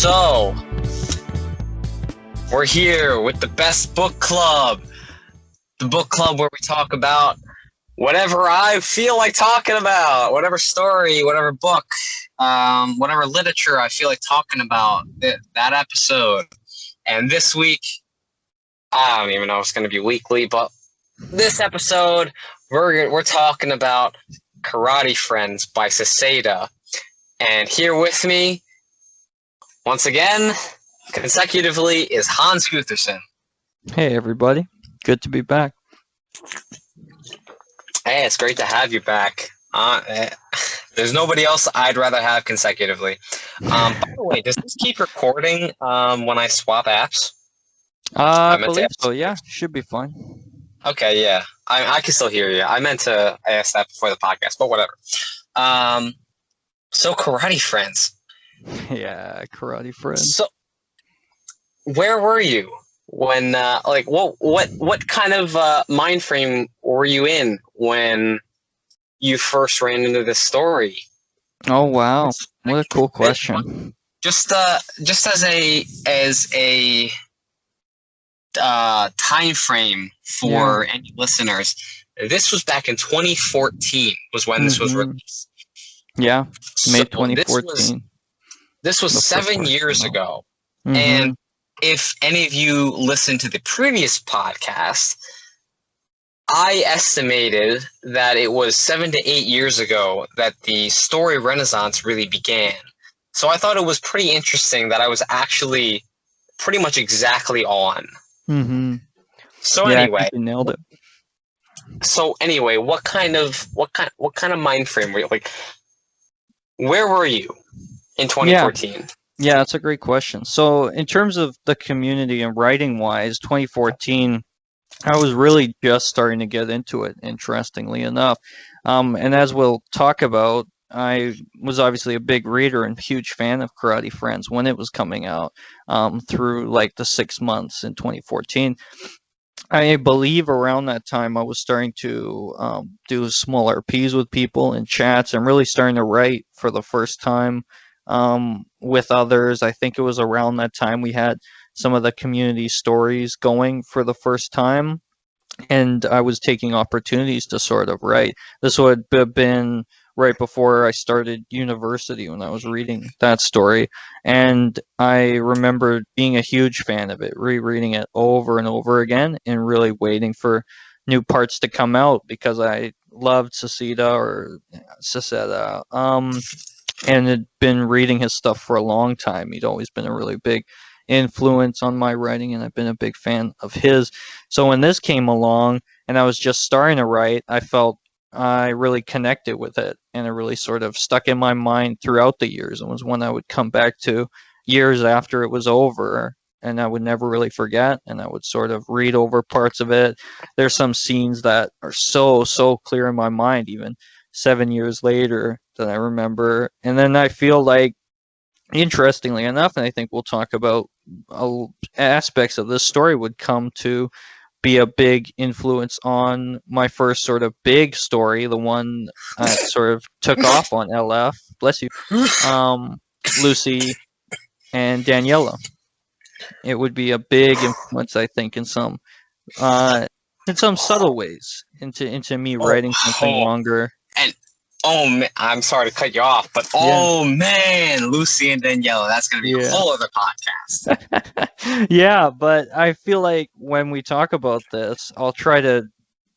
So, we're here with the best book club. The book club where we talk about whatever I feel like talking about, whatever story, whatever book, whatever literature I feel like talking about that episode. And this week, I don't even know if it's going to be weekly, but this episode, we're talking about Karate Friends by Seseta. And here with me, once again, consecutively, is Hans Gutherson. Hey, everybody. Good to be back. Hey, it's great to have you back. There's nobody else I'd rather have consecutively. By the way, does this keep recording when I swap apps? I believe so, yeah. Should be fine. Okay, yeah. I can still hear you. I meant to ask that before the podcast, but whatever. So, Karate Friends. Yeah, Karate Friends. So, where were you when, what kind of mind frame were you in when you first ran into this story? Oh, wow. What a cool question. Just as a time frame for any listeners, this was back in 2014 was when this was released. Yeah, May So 2014. This was 7 years ago. Mm-hmm. And if any of you listened to the previous podcast, I estimated that it was 7 to 8 years ago that the story renaissance really began. So I thought it was pretty interesting that I was actually pretty much exactly on. Mm-hmm. So Yeah, anyway, I think you nailed it. So anyway, what kind of mind frame were you like? Where were you in 2014? Yeah, that's a great question. So in terms of the community and writing wise, 2014, I was really just starting to get into it, interestingly enough. And as we'll talk about, I was obviously a big reader and huge fan of Karate Friends when it was coming out through like the 6 months in 2014. I believe around that time I was starting to do small RPs with people in chats and really starting to write for the first time with others. I think it was around that time we had some of the community stories going for the first time, and I was taking opportunities to sort of write. This would have been right before I started university when I was reading that story, and I remember being a huge fan of it, rereading it over and over again, and really waiting for new parts to come out because I loved Seseta, and had been reading his stuff for a long time. He'd always been a really big influence on my writing, and I've been a big fan of his. So when this came along and I was just starting to write, I felt I really connected with it, and it really sort of stuck in my mind throughout the years, and was one I would come back to years after it was over, and I would never really forget, and I would sort of read over parts of it. There's some scenes that are so clear in my mind even 7 years later that I remember. And then I feel like, interestingly enough, and I think we'll talk about aspects of this story, would come to be a big influence on my first sort of big story, the one I sort of took off on LF, bless you, Lucy and Daniela. It would be a big influence, I think, in some subtle ways into me writing something longer. And I'm sorry to cut you off, but man, Lucy and Daniela, that's going to be a whole other podcast. Yeah, but I feel like when we talk about this, I'll try to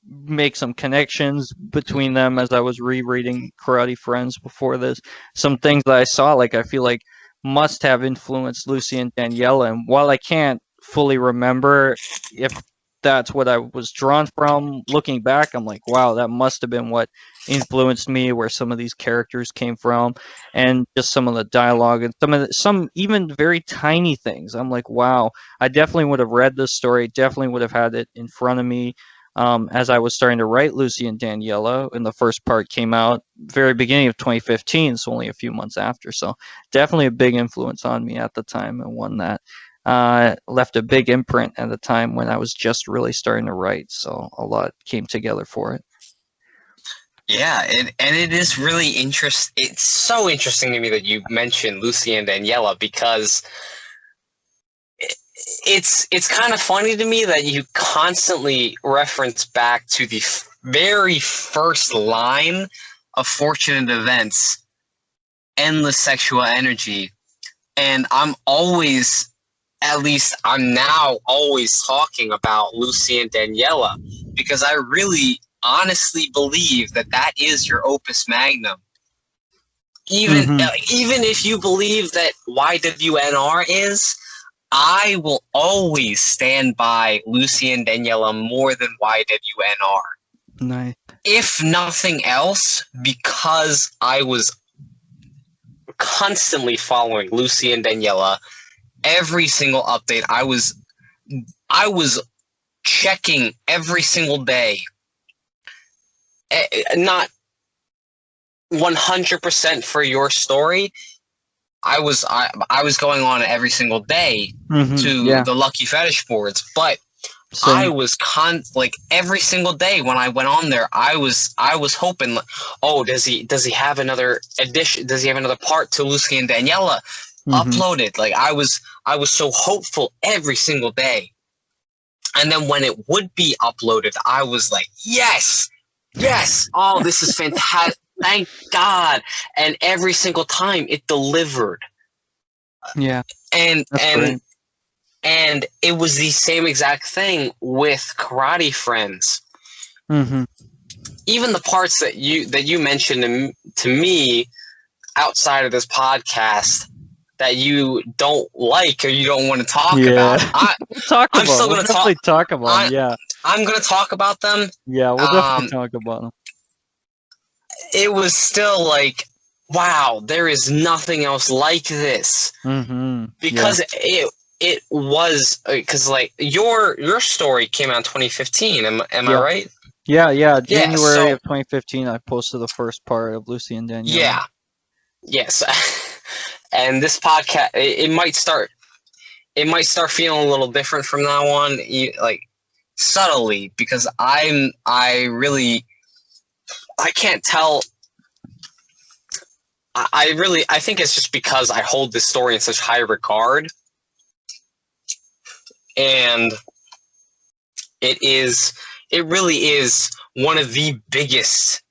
make some connections between them as I was rereading Karate Friends before this. Some things that I saw, like I feel like must have influenced Lucy and Daniela. And while I can't fully remember if that's what I was drawn from, looking back, I'm like, wow, that must have been what influenced me, where some of these characters came from, and just some of the dialogue, and some even very tiny things. I'm like, wow, I definitely would have read this story, definitely would have had it in front of me as I was starting to write Lucy and Daniela, and the first part came out very beginning of 2015, so only a few months after. So definitely a big influence on me at the time, and one that left a big imprint at the time when I was just really starting to write. So a lot came together for it. Yeah, and it is really It's so interesting to me that you mentioned Lucy and Daniela, because it's kind of funny to me that you constantly reference back to the very first line of Fortunate Events, endless sexual energy, and I'm always, at least I'm now always talking about Lucy and Daniela, because I really honestly believe that that is your opus magnum. Even Mm-hmm. even if you believe that YWNR is, I will always stand by Lucy and Daniela more than YWNR. Nice. If nothing else, because I was constantly following Lucy and Daniela, every single update. I was checking every single day. Not 100% for your story. I was going on every single day to Yeah. the Lucky Fetish boards, but Same. I was like every single day when I went on there, I was hoping, oh, does he have another edition? Does he have another part to Lucy and Daniela uploaded? Like I was so hopeful every single day, and then when it would be uploaded, I was like, yes, oh, this is fantastic. Thank God. And every single time it delivered. Yeah. And That's great. And it was the same exact thing with Karate Friends. Mm-hmm. Even the parts that you mentioned to me outside of this podcast that you don't like or you don't want to talk about, I'm still going to talk about them. Yeah. I'm going to talk about them. Yeah, we'll definitely talk about them. It was still like, wow, there is nothing else like this. Mm-hmm. Because it was, because like your story came out in 2015. Am I right? Yeah. January of 2015, I posted the first part of Lucy and Danielle. Yeah. Yes. And this podcast, it might start feeling a little different from now on, like subtly, because I can't tell. I think it's just because I hold this story in such high regard, and it really is one of the biggest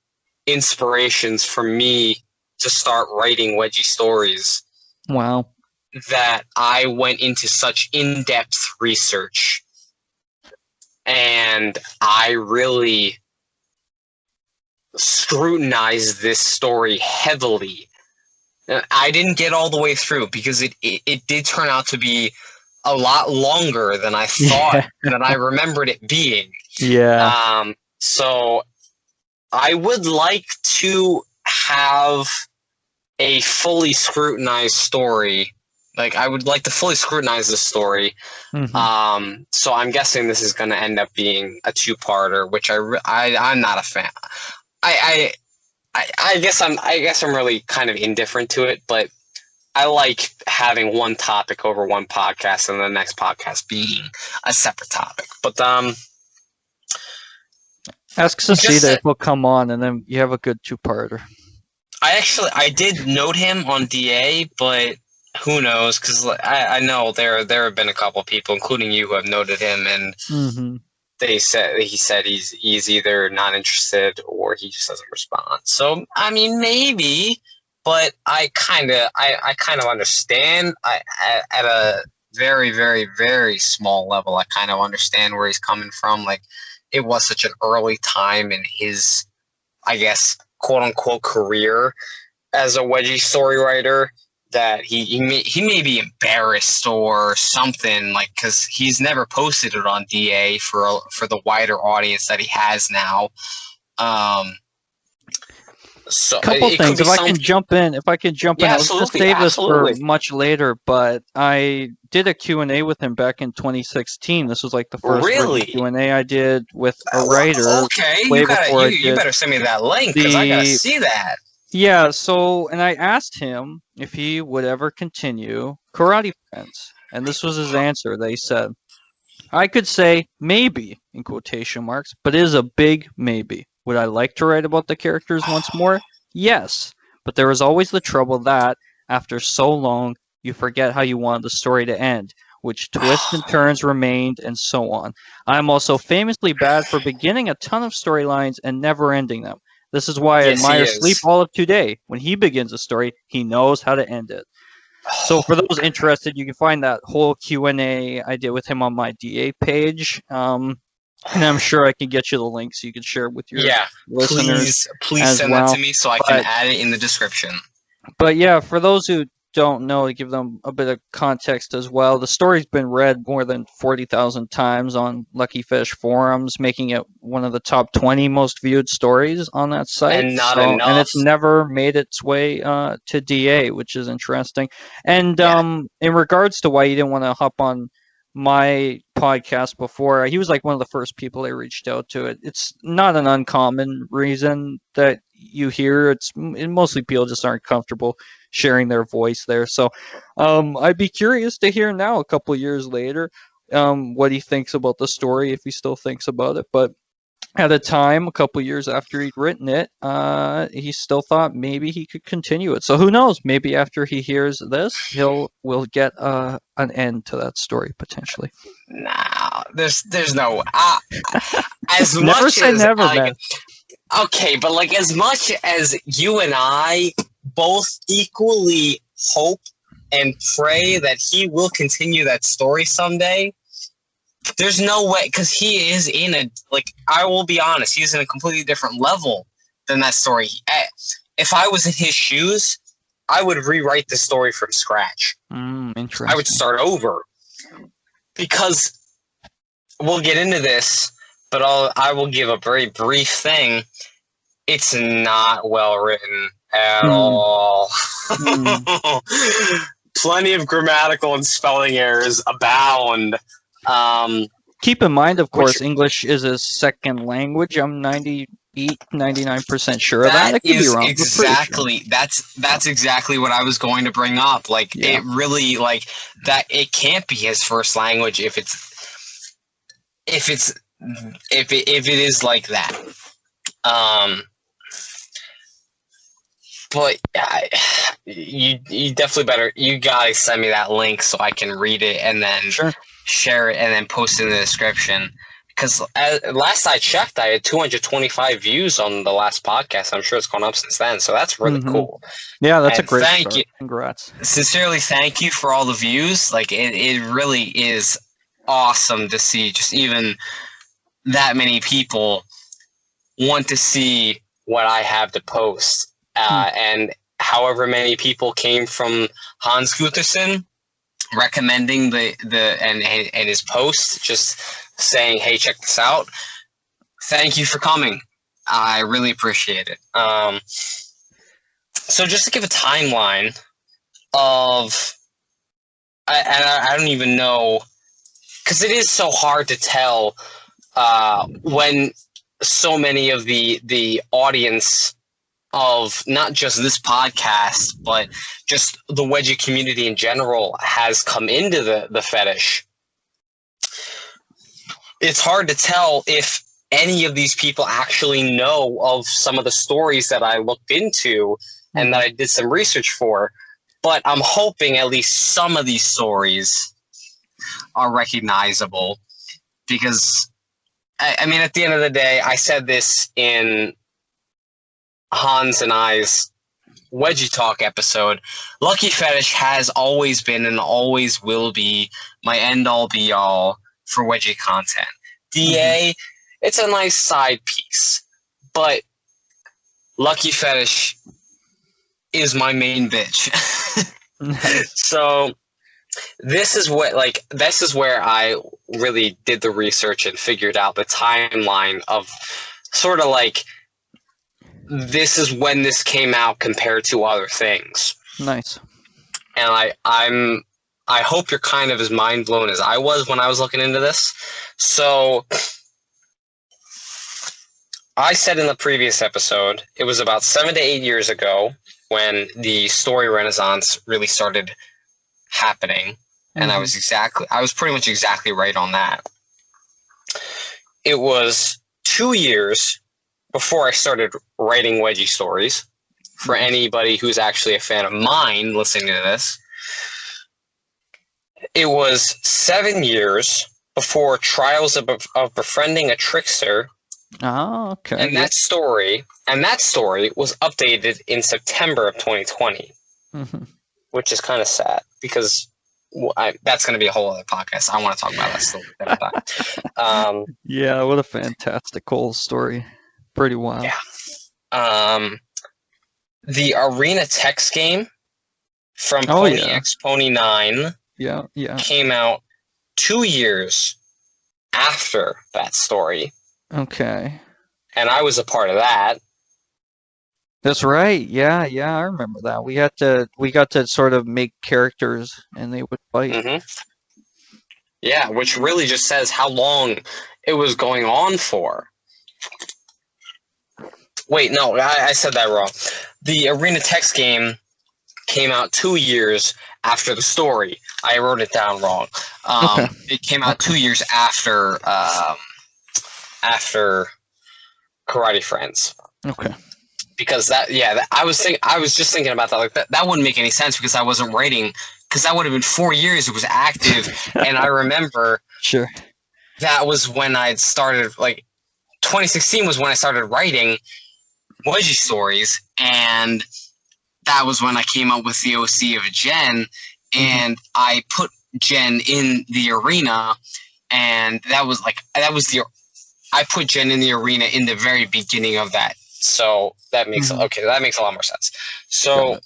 inspirations for me to start writing wedgie stories. Wow. That I went into such in-depth research, and I really scrutinized this story heavily. I didn't get all the way through because it did turn out to be a lot longer than I thought, than I remembered it being. Yeah. So I would like to have a fully scrutinized story. Like, I would like to fully scrutinize this story. Mm-hmm. So I'm guessing this is going to end up being a two-parter, which I'm not a fan. I guess I'm really kind of indifferent to it, but I like having one topic over one podcast and the next podcast being a separate topic. But ask Seseta if he'll come on, and then you have a good two-parter. I did note him on DA, but who knows? Because I know there have been a couple of people, including you, who have noted him, and he said he's either not interested or he just doesn't respond. So I mean, maybe, but I kind of understand. At a very, very, very small level, I kind of understand where he's coming from. Like, it was such an early time in his, I guess, quote unquote career as a wedgie story writer, that he may be embarrassed or something, like, because he's never posted it on DA for the wider audience that he has now. So couple things. If I can jump in, I was going to save this for much later, but I did a Q&A with him back in 2016. This was like the first Q&A I did with a writer. Okay, you better send me that link, because I gotta see that. Yeah, so, and I asked him if he would ever continue Karate Friends, and this was his answer. They said, I could say maybe, in quotation marks, but it is a big maybe. Would I like to write about the characters once more? Yes, but there was always the trouble that, after so long, you forget how you wanted the story to end, which twists and turns remained, and so on. I'm also famously bad for beginning a ton of storylines and never ending them. This is why I Yes, he admire Sleep is. All of Today. When he begins a story, he knows how to end it. So for those interested, you can find that whole Q&A I did with him on my DA page. And I'm sure I can get you the link so you can share it with your Yeah, listeners please as send that well. to me so I can add it in the description. But yeah, for those who don't know, to give them a bit of context as well, the story's been read more than 40,000 times on Lucky Fish forums, making it one of the top 20 most viewed stories on that site. And not And enough. it's never made its way to DA, which is interesting. And in regards to why you didn't want to hop on my podcast before, he was like one of the first people I reached out to. It's not an uncommon reason that you hear. It's mostly people just aren't comfortable sharing their voice there. So I'd be curious to hear now, a couple years later, what he thinks about the story, if he still thinks about it. But at the time, a couple years after he'd written it, he still thought maybe he could continue it. So who knows? Maybe after he hears this, we'll get an end to that story potentially. Nah, there's no as Never much say as never, man. Okay, but like as much as you and I both equally hope and pray that he will continue that story someday, there's no way, because he is in a, like, I will be honest, he's in a completely different level than that story. If I was in his shoes, I would rewrite the story from scratch. Interesting. I would start over. Because we'll get into this, but I will give a very brief thing. It's not well written at all. Plenty of grammatical and spelling errors abound. Keep in mind, of course, English is a second language. I'm 99% sure of that. I could be wrong. Exactly. That's exactly what I was going to bring up. Like, it really, like, that it can't be his first language if it is like that. But you definitely better. You gotta send me that link so I can read it and then share it and then post it in the description. Because last I checked, I had 225 views on the last podcast. I'm sure it's gone up since then. So that's really cool. Yeah, that's a great start. Congrats. Sincerely, thank you for all the views. Like, it really is awesome to see just even that many people want to see what I have to post. And however many people came from Hans Gutherson recommending and his post, just saying, hey, check this out. Thank you for coming. I really appreciate it. So just to give a timeline of, I don't even know, because it is so hard to tell when so many of the audience of not just this podcast, but just the wedgie community in general has come into the fetish. It's hard to tell if any of these people actually know of some of the stories that I looked into and that I did some research for, but I'm hoping at least some of these stories are recognizable, because I mean, at the end of the day, I said this in Hans and I's Wedgie Talk episode. Lucky Fetish has always been and always will be my end-all be-all for wedgie content. DA, it's a nice side piece, but Lucky Fetish is my main bitch. So this is where I really did the research and figured out the timeline of sort of like, this is when this came out compared to other things. Nice. And I hope you're kind of as mind blown as I was when I was looking into this. So I said in the previous episode, it was about 7 to 8 years ago when the story renaissance really started happening. And I was pretty much exactly right on that. It was 2 years before I started writing wedgie stories, for anybody who's actually a fan of mine listening to this, it was 7 years before Trials of Befriending a Trickster. Oh, okay. And that story was updated in September of 2020, which is kind of sad because that's going to be a whole other podcast. I want to talk about that story every time. Yeah, what a fantastical story. Pretty wild. Yeah. The Arena text game from Pony X Pony 9 came out 2 years after that story. Okay. And I was a part of that. That's right. Yeah, I remember that. We got to sort of make characters and they would fight. Mm-hmm. Yeah, which really just says how long it was going on for. Wait, no, I said that wrong. The Arena text game came out 2 years after the story. I wrote it down wrong. It came out 2 years after Karate Friends. Okay. Because I was just thinking about that. Like that wouldn't make any sense because I wasn't writing. Because that would have been 4 years it was active, and I remember. Sure. That was when I'd started. Like 2016 was when I started writing wedgie stories, and that was when I came up with the OC of Jen, and I put Jen in the arena, and I put Jen in the arena in the very beginning of that. So that makes that makes a lot more sense. So,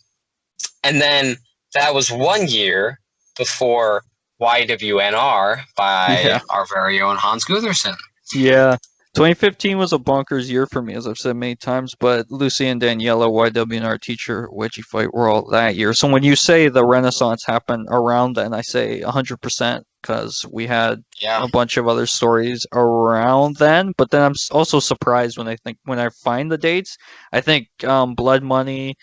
and then that was 1 year before YWNR by our very own Hans Gutherson. Yeah. 2015 was a bonkers year for me, as I've said many times, but Lucy and Daniela, YWNR teacher, wedgie fight were all that year. So when you say the Renaissance happened around then, I say 100% because we had a bunch of other stories around then. But then I'm also surprised when I find the dates. I think Blood Money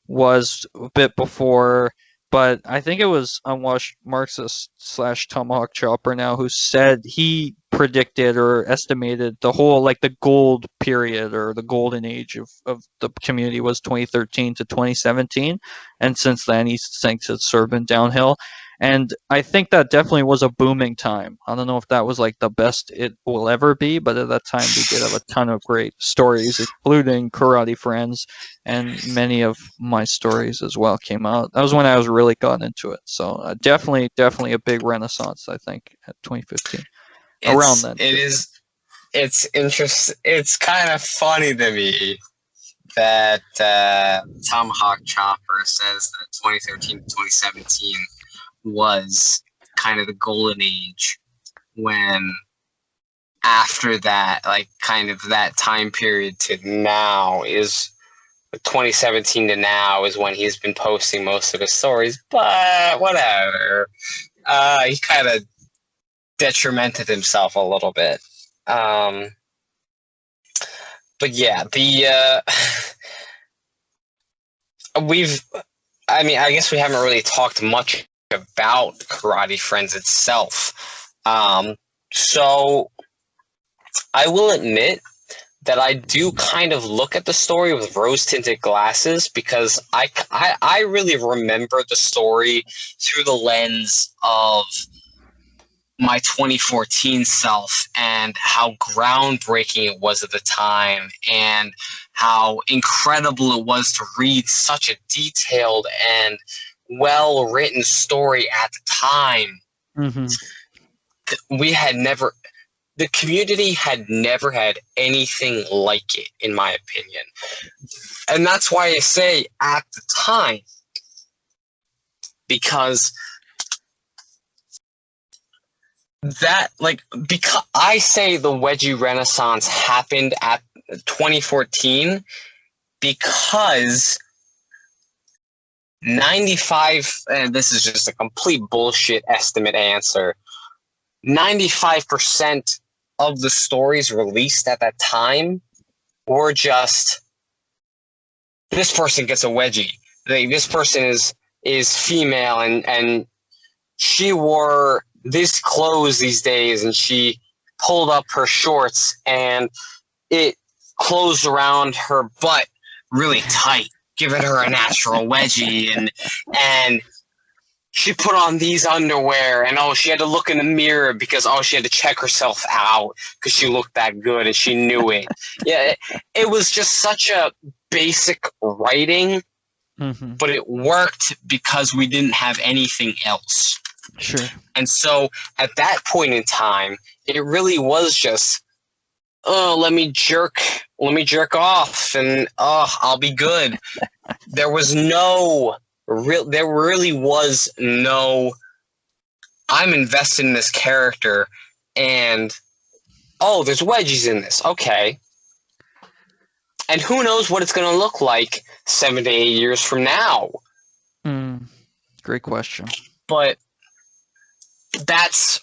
was a bit before. But I think it was Unwashed Marxist / Tomahawk Chopper now who said he predicted or estimated the whole the gold period or the golden age of the community was 2013 to 2017, and since then he thinks it's sort of been downhill. And I think that definitely was a booming time. I don't know if that was the best it will ever be, but at that time we did have a ton of great stories, including Karate Friends, and many of my stories as well came out. That was when I was really gotten into it. So definitely a big renaissance, I think, at 2015. Around then. It's interesting. It's kind of funny to me that Tomahawk Chopper says that 2013 to 2017 was kind of the golden age, when after that, kind of that time period to now is 2017 to now is when he's been posting most of his stories, but whatever. He kind of detrimented himself a little bit. But yeah, I guess we haven't really talked much about Karate Friends itself. So I will admit that I do kind of look at the story with rose-tinted glasses, because I really remember the story through the lens of my 2014 self and how groundbreaking it was at the time, and how incredible it was to read such a detailed and well-written story at the time. The community had never had anything like it, in my opinion. And that's why I say at the time, because because I say the wedgie renaissance happened at 2014 because 95, and this is just a complete bullshit estimate answer, 95% of the stories released at that time were just, this person gets a wedgie. This person is female and she wore this clothes these days and she pulled up her shorts and it clothes around her butt really tight, giving her a natural wedgie, and she put on these underwear, and she had to look in the mirror because she had to check herself out because she looked that good and she knew it. Yeah, it was just such a basic writing, but it worked because we didn't have anything else. Sure. And so at that point in time, it really was just, let me jerk off, and I'll be good. There really was no, I'm invested in this character, and there's wedgies in this. Okay. And who knows what it's going to look like 7 to 8 years from now. Great question. But that's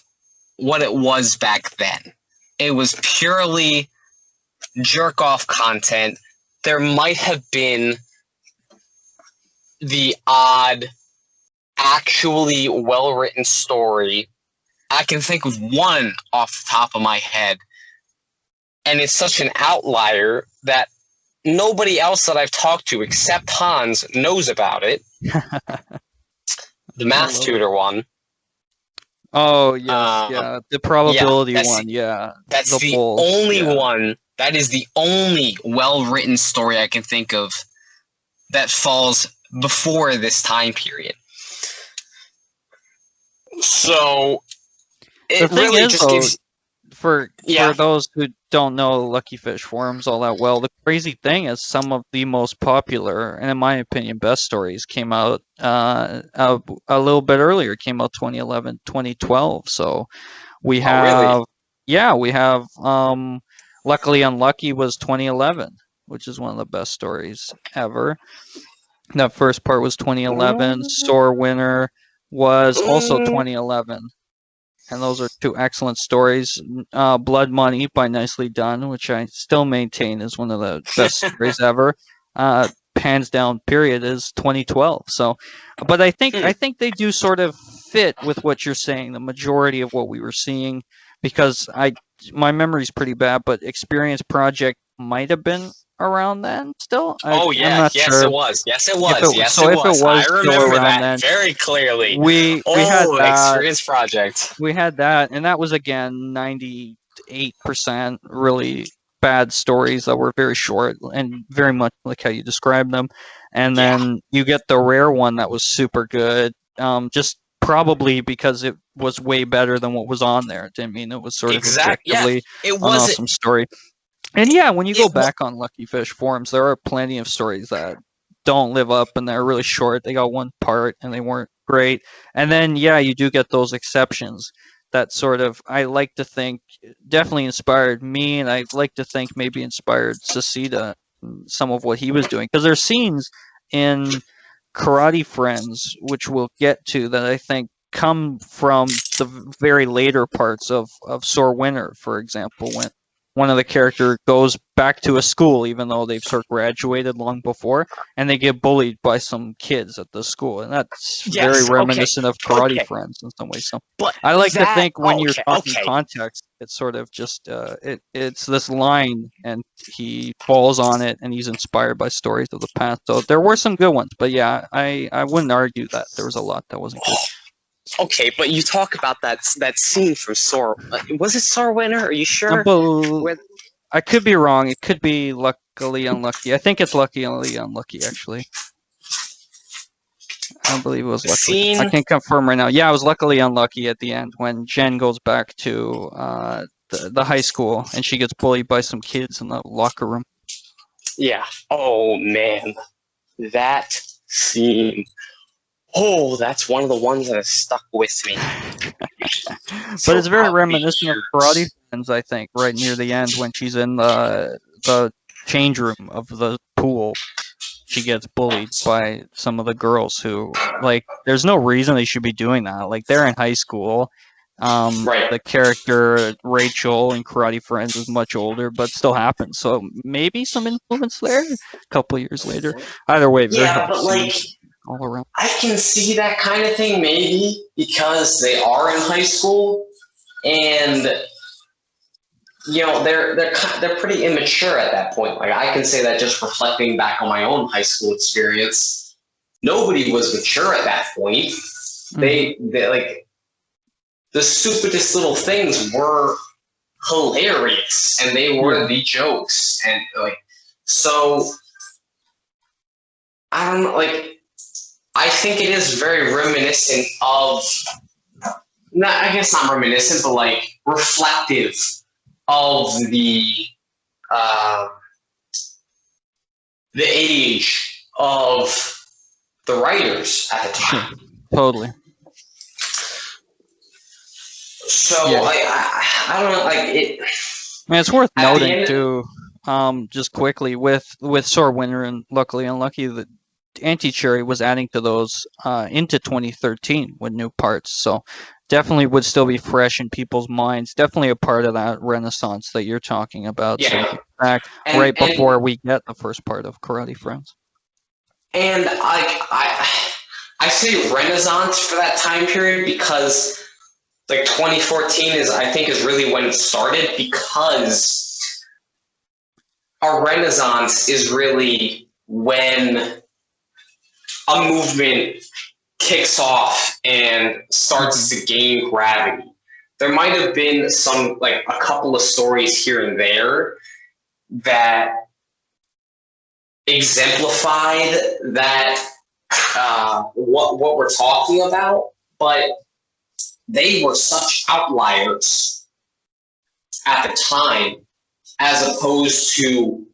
what it was back then. It was purely jerk-off content. There might have been the odd, actually well-written story. I can think of one off the top of my head, and it's such an outlier that nobody else that I've talked to except Hans knows about it. The math tutor one. Oh, yes, yeah. The probability one, yeah. That's the only one. That is the only well-written story I can think of that falls before this time period. So it really just gives... For those who don't know Lucky Fish forums all that well, the crazy thing is some of the most popular, and in my opinion, best stories came out a little bit earlier. Came out 2011, 2012. So we have, we have Luckily Unlucky was 2011, which is one of the best stories ever. That first part was 2011. Sore Winner was also 2011. And those are two excellent stories. Blood Money by Nicely Done, which I still maintain is one of the best stories ever. Hands down, period, is 2012. So, but I think they do sort of fit with what you're saying. The majority of what we were seeing, because my memory's pretty bad, but Experience Project might have been around then still. Yes, sure. it was. Yes, it was. I remember that then, very clearly. We had that Experience Project. We had that, and that was again 98% really bad stories that were very short and very much like how you described them. And then you get the rare one that was super good. Just probably because it was way better than what was on there. I mean, it was sort of objectively an awesome story. And when you go back on Lucky Fish forums, there are plenty of stories that don't live up and they're really short. They got one part and they weren't great. And then, you do get those exceptions that sort of, I like to think, definitely inspired me, and I like to think maybe inspired Seseta, some of what he was doing. Because there's scenes in Karate Friends, which we'll get to, that I think come from the very later parts of Sore Winner, for example, when one of the characters goes back to a school, even though they've sort of graduated long before, and they get bullied by some kids at the school, and that's very reminiscent of Karate Friends in some ways. So, I like to think when you're talking context, it's sort of just it's this line, and he falls on it, and he's inspired by stories of the past. So there were some good ones, but I wouldn't argue that there was a lot that wasn't good. Okay, but you talk about that scene from Sore. Was it Sore Winner? Are you sure? I could be wrong. It could be Luckily Unlucky. I think it's Luckily Unlucky, actually. I don't believe it was Luckily. I can't confirm right now. Yeah, it was Luckily Unlucky at the end when Jen goes back to the high school and she gets bullied by some kids in the locker room. Yeah. Oh, man. That scene. Oh, that's one of the ones that has stuck with me. But it's very reminiscent of Karate Friends, I think, right near the end when she's in the change room of the pool. She gets bullied by some of the girls who, there's no reason they should be doing that. Like, they're in high school. The character Rachel in Karate Friends is much older, but still happens. So maybe some influence there a couple of years later. Either way, all around. I can see that kind of thing maybe because they are in high school, and they're pretty immature at that point. Like I can say that just reflecting back on my own high school experience, nobody was mature at that point. They like the stupidest little things were hilarious, and they were the jokes, and like so. I don't know, like I think it is very reminiscent of not I guess not reminiscent, but like reflective of uh, the age of the writers at the time. Totally. So I don't know, like it. And it's worth noting too, just quickly with Sore Winner and Luckily Unlucky, that Anti-Cherry was adding to those into 2013 with new parts. So definitely would still be fresh in people's minds. Definitely a part of that renaissance that you're talking about. Yeah. So back right before we get the first part of Karate Friends. And I say renaissance for that time period because like 2014 is really when it started, because a renaissance is really when a movement kicks off and starts to gain gravity. There might have been a couple of stories here and there that exemplified that what we're talking about, but they were such outliers at the time, as opposed to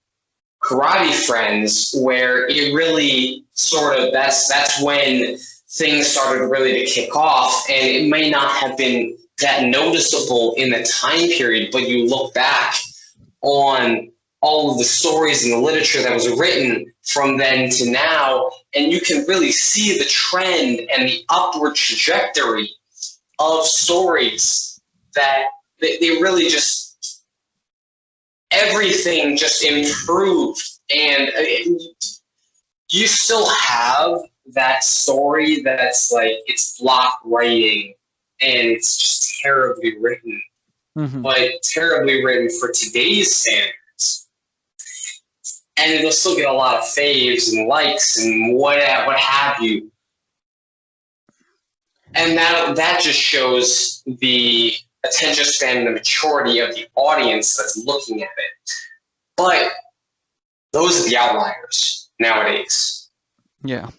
Karate Friends, where it really that's when things started really to kick off, and it may not have been that noticeable in the time period, but you look back on all of the stories and the literature that was written from then to now, and you can really see the trend and the upward trajectory of stories that they really just, everything just improved. And you still have that story that's like, it's block writing and it's just terribly written, but terribly written for today's standards. And it'll still get a lot of faves and likes and what have you. And that just shows the attention span and the maturity of the audience that's looking at it. But those are the outliers nowadays. Yeah.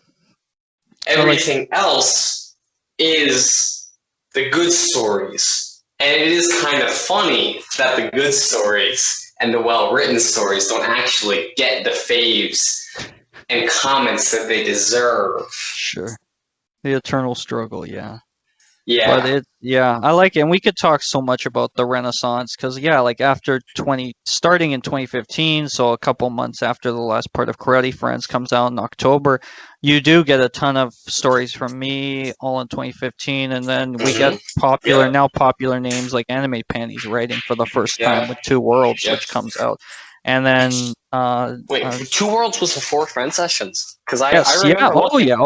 Everything else is the good stories. And it is kind of funny that the good stories and the well-written stories don't actually get the faves and comments that they deserve. Sure. The eternal struggle, yeah. Yeah. But I like it. And we could talk so much about the Renaissance because, like after starting in 2015, so a couple months after the last part of Karate Friends comes out in October, you do get a ton of stories from me all in 2015. And then we get now popular names like Anime Panties writing for the first time with Two Worlds, which comes out. And then Two Worlds was before Friend Sessions, because I remember. You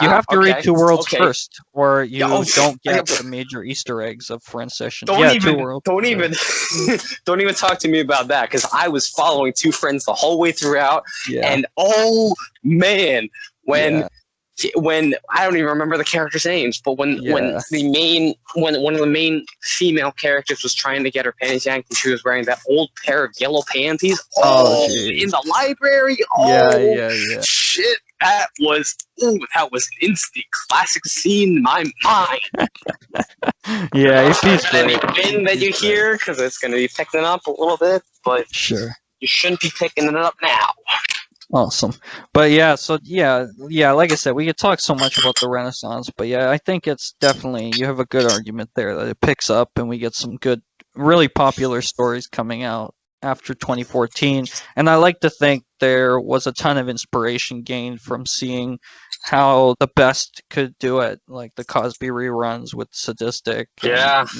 have to read Two Worlds first, or you don't get the major Easter eggs of Friend Sessions. Two Worlds. Don't even talk to me about that, because I was following Two Friends the whole way throughout, and oh man, when I don't even remember the characters' names, but when one of the main female characters was trying to get her panties yanked and she was wearing that old pair of yellow panties in the library, shit, that was an instant classic scene in my mind. It's any wind that you hear, because it's going to be picking up a little bit, but sure, you shouldn't be picking it up now. Awesome. But like I said, we could talk so much about the Renaissance, but I think it's definitely, you have a good argument there that it picks up and we get some good, really popular stories coming out after 2014. And I like to think there was a ton of inspiration gained from seeing how the best could do it, like the Cosby reruns with Sadistic,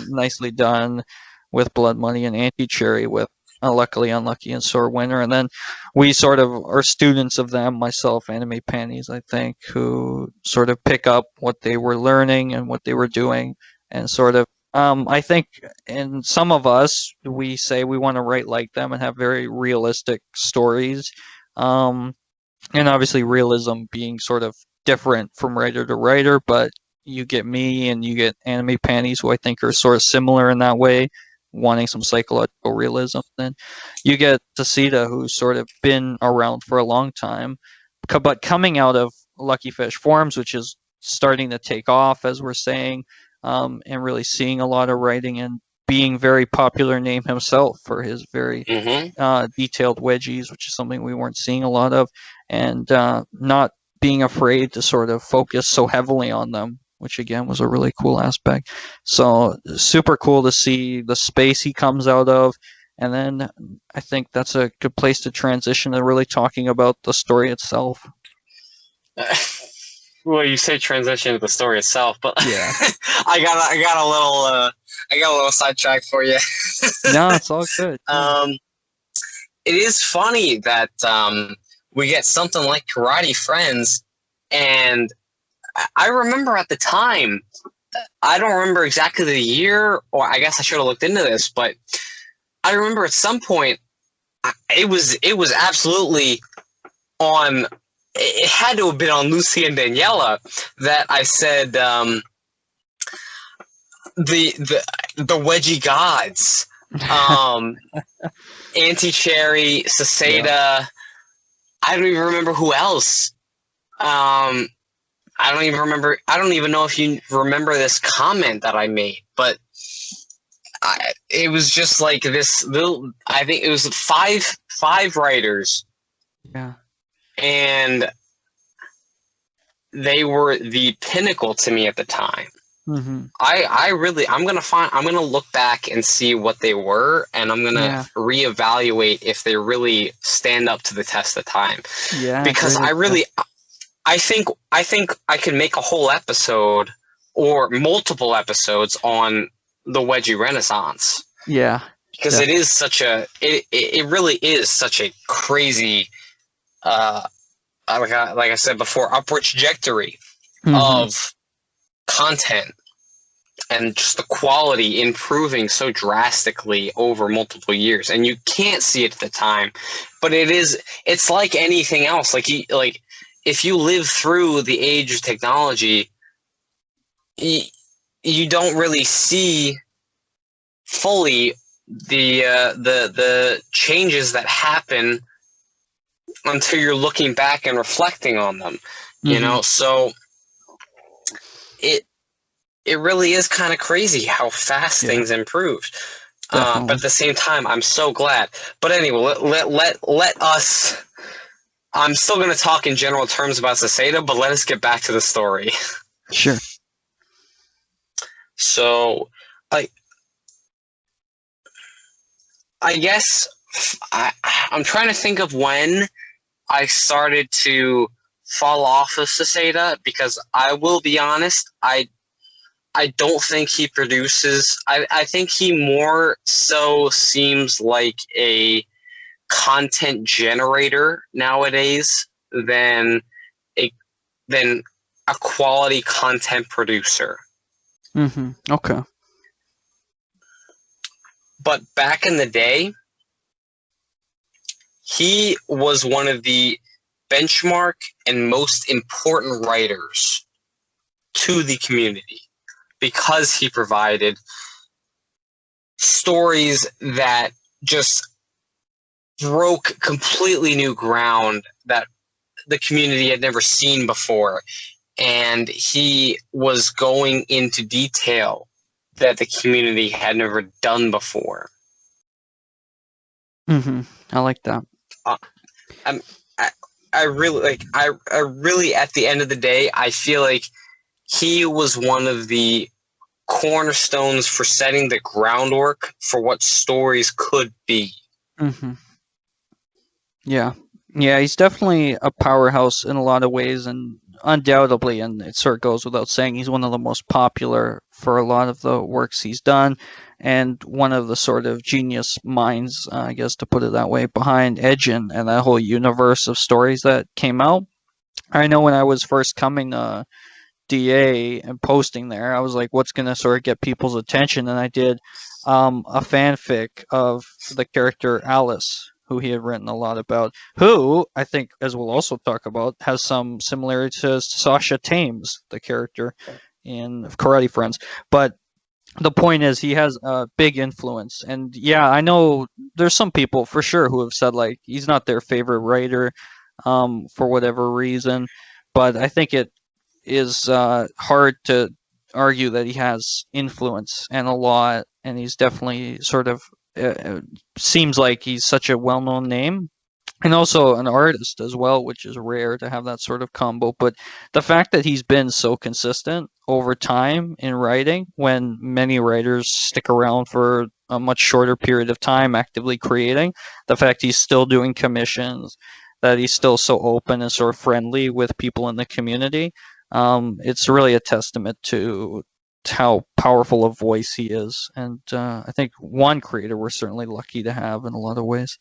nicely done with Blood Money, and Anti-Cherry with Luckily Unlucky and Sore Winner. And then we sort of are students of them, myself, Anime Panties, I think, who sort of pick up what they were learning and what they were doing and sort of I think in some of us, we say we want to write like them and have very realistic stories. Um, and obviously realism being sort of different from writer to writer, but you get me and you get Anime Panties, who I think are sort of similar in that way, wanting some psychological realism. Then you get Seseta, who's sort of been around for a long time, but coming out of Lucky Fish Forums, which is starting to take off, as we're saying, and really seeing a lot of writing and being very popular name himself for his very detailed wedgies, which is something we weren't seeing a lot of, and not being afraid to sort of focus so heavily on them, which again was a really cool aspect. So super cool to see the space he comes out of. And then I think that's a good place to transition to really talking about the story itself. Well, you say transition to the story itself, but yeah, I got a little sidetracked for you. No, it's all good. It is funny that we get something like Karate Friends, and I remember at the time, I don't remember exactly the year, or I guess I should have looked into this, but I remember at some point it was absolutely on. It had to have been on Lucy and Daniela that I said the wedgie gods, Anti-Cherry, Seseta. Yeah. I don't even remember who else. I don't even remember. I don't even know if you remember this comment that I made, but it was just like this little. I think it was five writers. Yeah. And they were the pinnacle to me at the time. Mm-hmm. I'm gonna look back and see what they were, and I'm gonna reevaluate if they really stand up to the test of time. Yeah, because I think I can make a whole episode or multiple episodes on the wedgie renaissance. Yeah, because it is such a it really is such a crazy. Like I said before, upward trajectory of content and just the quality improving so drastically over multiple years, and you can't see it at the time, but it's like anything else. Like if you live through the age of technology, you don't really see fully the changes that happen until you're looking back and reflecting on them, you know. So it really is kind of crazy how fast things improved. But at the same time, I'm so glad. But anyway, let us. I'm still going to talk in general terms about Seseta, but let us get back to the story. Sure. So, I guess I'm trying to think of when I started to fall off of Seseta, because I will be honest, I don't think he produces. I think he more so seems like a content generator nowadays than a quality content producer. Okay. But back in the day, he was one of the benchmark and most important writers to the community, because he provided stories that just broke completely new ground that the community had never seen before. And he was going into detail that the community had never done before. I like that. I really, at the end of the day, I feel like he was one of the cornerstones for setting the groundwork for what stories could be. Yeah, he's definitely a powerhouse in a lot of ways, and undoubtedly, and it sort of goes without saying, he's one of the most popular for a lot of the works he's done, and one of the sort of genius minds, I guess to put it that way, behind Edgin and that whole universe of stories that came out. I know when I was first coming to DA and posting there. I was like, what's gonna sort of get people's attention? And I did a fanfic of the character Alice, who he had written a lot about, who I think, as we'll also talk about, has some similarity to Sasha Thames, the character in Karate Friends. But the point is, he has a big influence. And yeah, I know there's some people for sure who have said like he's not their favorite writer for whatever reason, but I think it is hard to argue that he has influence and a lot, and he's definitely sort of seems like he's such a well-known name, and also an artist as well, which is rare to have that sort of combo. But the fact that he's been so consistent over time in writing, when many writers stick around for a much shorter period of time actively creating, the fact he's still doing commissions, that he's still so open and sort of friendly with people in the community, it's really a testament to how powerful a voice he is. And I think one creator we're certainly lucky to have in a lot of ways.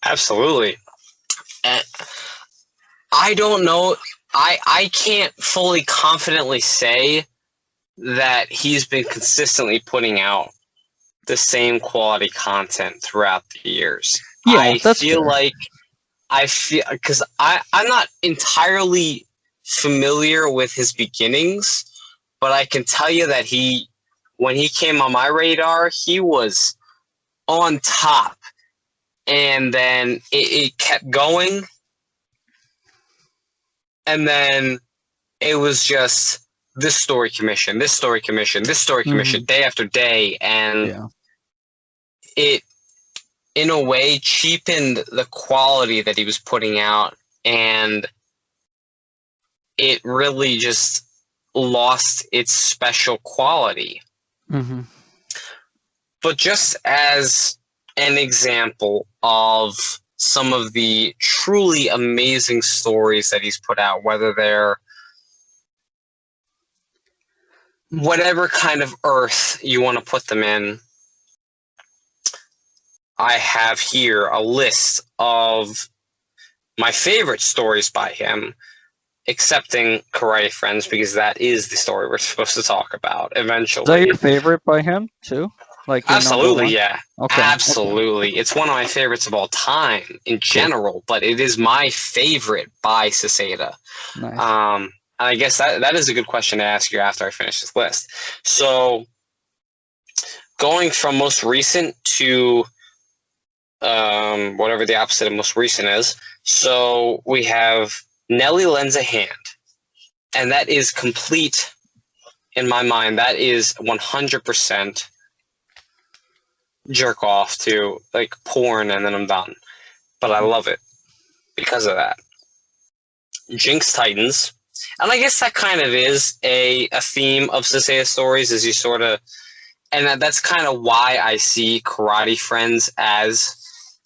Absolutely. I don't know. I can't fully confidently say that he's been consistently putting out the same quality content throughout the years. Yeah, I that's feel fair. like because I'm not entirely familiar with his beginnings, but I can tell you that when he came on my radar, he was on top. And then it kept going. And then it was just this story commission, this story commission, this story commission, day after day. And it, in a way, cheapened the quality that he was putting out. And it really just lost its special quality. Mm-hmm. But just as an example of some of the truly amazing stories that he's put out, whether they're whatever kind of earth you want to put them in, I have here a list of my favorite stories by him, excepting Karate Friends, because that is the story we're supposed to talk about eventually. Is that your favorite by him too? Like your Absolutely, yeah. Okay. Absolutely. Okay. It's one of my favorites of all time in general, but it is my favorite by Seseta. Nice. I guess that is a good question to ask you after I finish this list. So, going from most recent to whatever the opposite of most recent is. So, we have Nelly Lends a Hand. And that is complete, in my mind, that is 100% jerk off to like porn and then I'm done. But I love it because of that. Jinx Titans. And I guess that kind of is a theme of Seseta stories, is you sort of, and that's kind of why I see Karate Friends as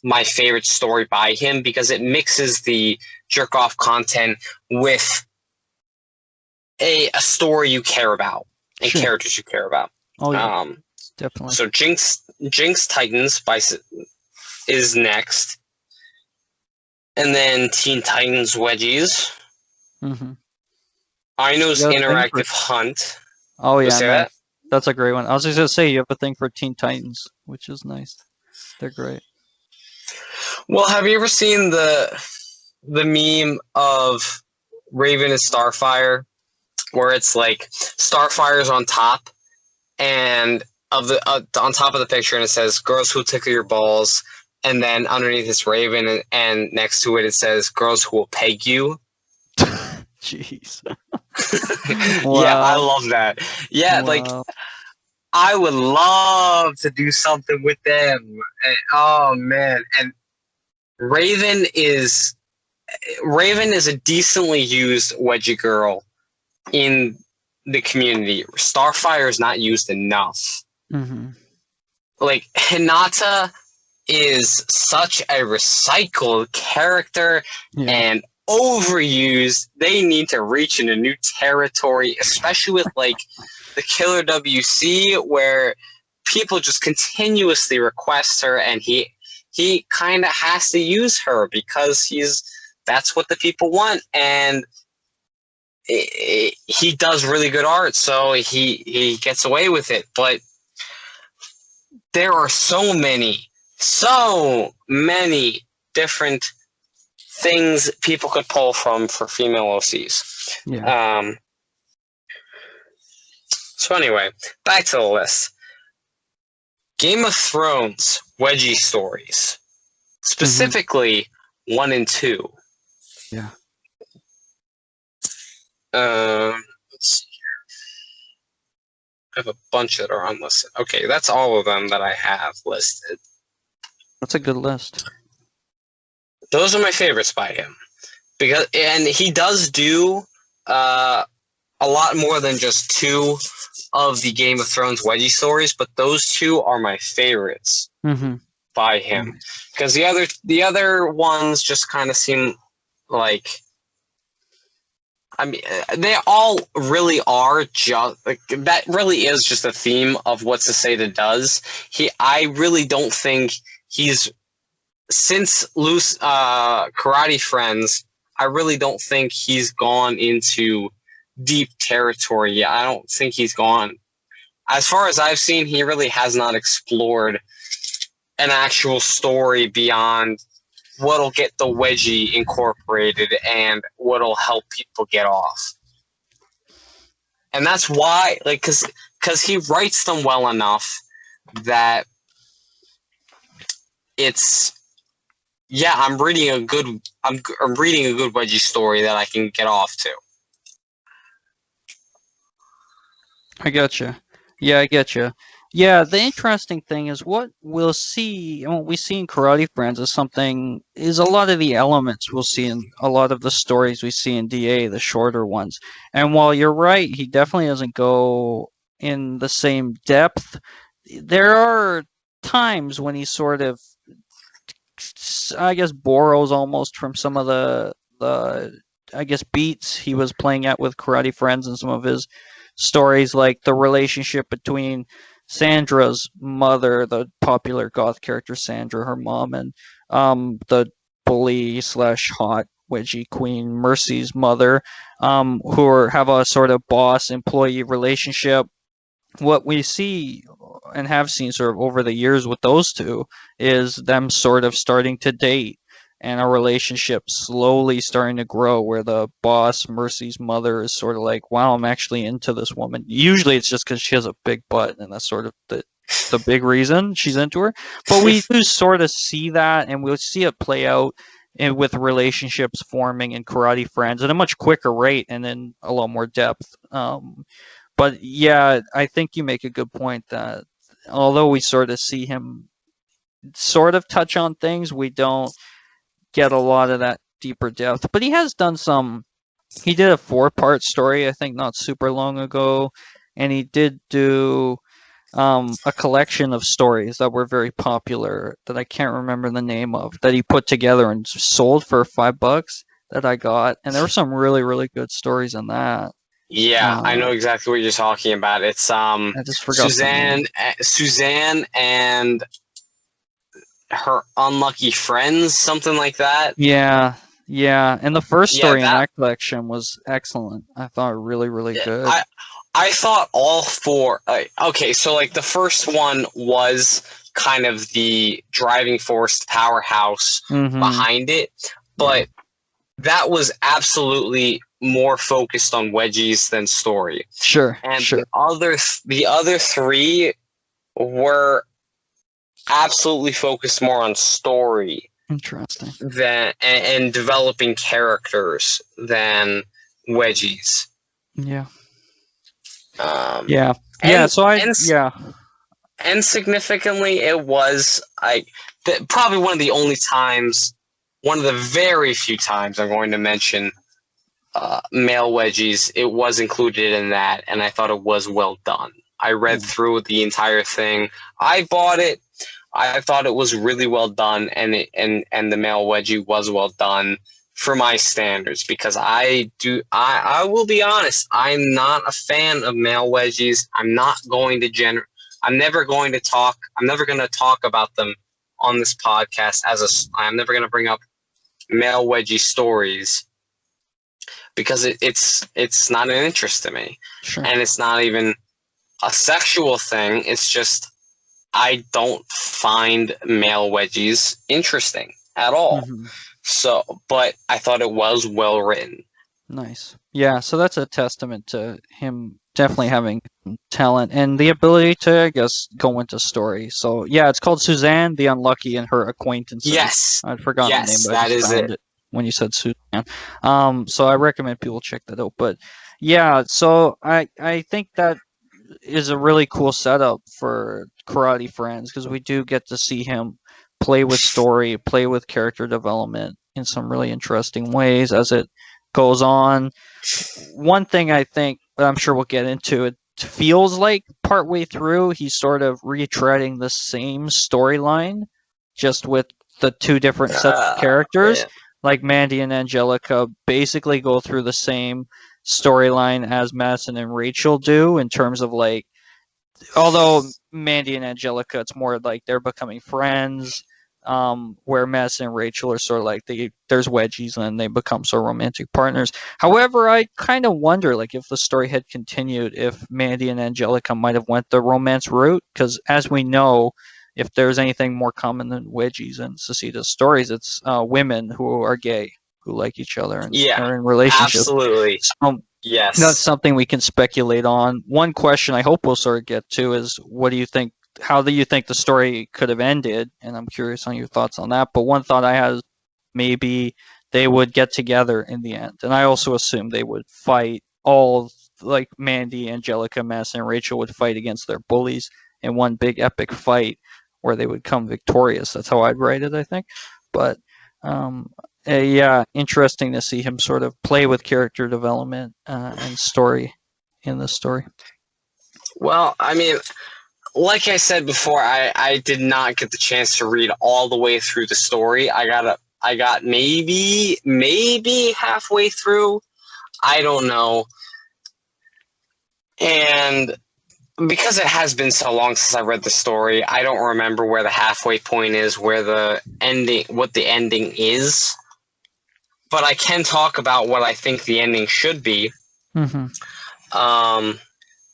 my favorite story by him, because it mixes the jerk off content with a story you care about and characters you care about. Oh yeah, definitely. So Jinx Titans is next, and then Teen Titans Wedgies. Mm-hmm. Aino's Interactive Hunt. Oh yeah, that's a great one. I was just gonna say, you have a thing for Teen Titans, which is nice. They're great. Well, have you ever seen the meme of Raven and Starfire, where it's like Starfire's on top, and of the on top of the picture, and it says "Girls who tickle your balls," and then underneath it's Raven, and next to it says "Girls who will peg you." Jeez. Wow. Yeah, I love that. Yeah, like I would love to do something with them. And, oh man, and Raven is a decently used wedgie girl in the community. Starfire is not used enough. Mm-hmm. Like Hinata is such a recycled character and overused. They need to reach into new territory, especially with like the Killer WC, where people just continuously request her, and he kind of has to use her because that's what the people want. And he does really good art, so he gets away with it. But there are so many different things people could pull from for female OCs. Yeah. So anyway, back to the list. Game of Thrones wedgie stories, specifically 1 and 2. Yeah. Let's see here. I have a bunch that are unlisted. Okay, that's all of them that I have listed. That's a good list. Those are my favorites by him, and he does do a lot more than just 2 of the Game of Thrones wedgie stories, but those 2 are my favorites by him, because the other ones just kind of seem like, I mean, they all really are just like, that really is just a theme of what Seseta does. I really don't think he's, since Loose Karate Friends, I really don't think he's gone into deep territory yet. I don't think he's gone. As far as I've seen, he really has not explored an actual story beyond what'll get the wedgie incorporated and what'll help people get off. And that's why, like, because he writes them well enough that it's, yeah, I'm reading a good wedgie story that I can get off to. I gotcha. Yeah, I getcha. Yeah, the interesting thing is what we'll see, and what we see in Karate Friends is a lot of the elements we'll see in a lot of the stories we see in DA, the shorter ones. And while you're right, he definitely doesn't go in the same depth. There are times when he sort of, I guess, borrows almost from some of the I guess, beats he was playing at with Karate Friends and some of his stories, like the relationship between Sandra's mother, the popular goth character Sandra, her mom, and the bully slash hot wedgie queen Mercy's mother, have a sort of boss employee relationship. What we see and have seen sort of over the years with those two is them sort of starting to date and a relationship slowly starting to grow, where the boss, Mercy's mother, is sort of like, wow, I'm actually into this woman. Usually it's just because she has a big butt, and that's sort of the big reason she's into her. But we do sort of see that, and we'll see it play out with relationships forming in Karate Friends at a much quicker rate and in a lot more depth. But yeah, I think you make a good point that although we sort of see him sort of touch on things, we don't get a lot of that deeper depth. But he has done some. He did a 4-part story, I think, not super long ago, and he did do a collection of stories that were very popular that I can't remember the name of, that he put together and sold for $5 that I got, and there were some really, really good stories in that. Yeah, I know exactly what you're talking about. It's I just forgot Suzanne and her unlucky friends, something like that. Yeah, and the first story in that collection was excellent. I thought really, really good. I thought all 4. Okay, so like the first one was kind of the driving force, the powerhouse behind it, but that was absolutely more focused on wedgies than story. Sure, and the other 3 were absolutely focused more on story. Interesting. And developing characters than wedgies. Yeah. And significantly, it was probably one of the very few times I'm going to mention male wedgies. It was included in that, and I thought it was well done. I read through the entire thing. I bought it. I thought it was really well done, and the male wedgie was well done for my standards, because I will be honest, I'm not a fan of male wedgies. I'm never going to talk about them on this podcast I'm never going to bring up male wedgie stories. because it's not an interest to me. Sure. And it's not even a sexual thing. It's just I don't find male wedgies interesting at all. Mm-hmm. So, but I thought it was well written. Nice. Yeah, so that's a testament to him definitely having talent and the ability to, I guess, go into story. So, yeah, it's called Suzanne the Unlucky and Her Acquaintances. Yes. I'd forgotten the name, Yes, but I that just is found it. it when you said Suzanne. So I recommend people check that out. But yeah, so I think that is a really cool setup for Karate Friends because we do get to see him play with story, play with character development in some really interesting ways as it goes on. One thing I think, but I'm sure we'll get into it, feels like partway through he's sort of retreading the same storyline, just with the two different sets of characters. Man. Like Mandy and Angelica basically go through the same storyline as Madison and Rachel do in terms of like, although Mandy and Angelica, it's more like they're becoming friends. Where Madison and Rachel are sort of like there's wedgies and then they become sort of romantic partners. However, I kind of wonder like if the story had continued, if Mandy and Angelica might have went the romance route, because as we know, if there's anything more common than wedgies in Seseta's stories, it's women who are gay who like each other and are in relationships. Absolutely. So, yes. that's something we can speculate on. One question I hope we'll sort of get to is what do you think? How do you think the story could have ended? And I'm curious on your thoughts on that. But one thought I had is maybe they would get together in the end. And I also assume they would fight all, like Mandy, Angelica, Madison, and Rachel would fight against their bullies in one big epic fight where they would come victorious. That's how I'd write it, I think. But yeah, interesting to see him sort of play with character development and story in this story. Well, I mean, like I said before, I did not get the chance to read all the way through the story. I got maybe halfway through. I don't know. And because it has been so long since I read the story, I don't remember where the halfway point is, where the ending, what the ending is. But I can talk about what I think the ending should be. Mm-hmm.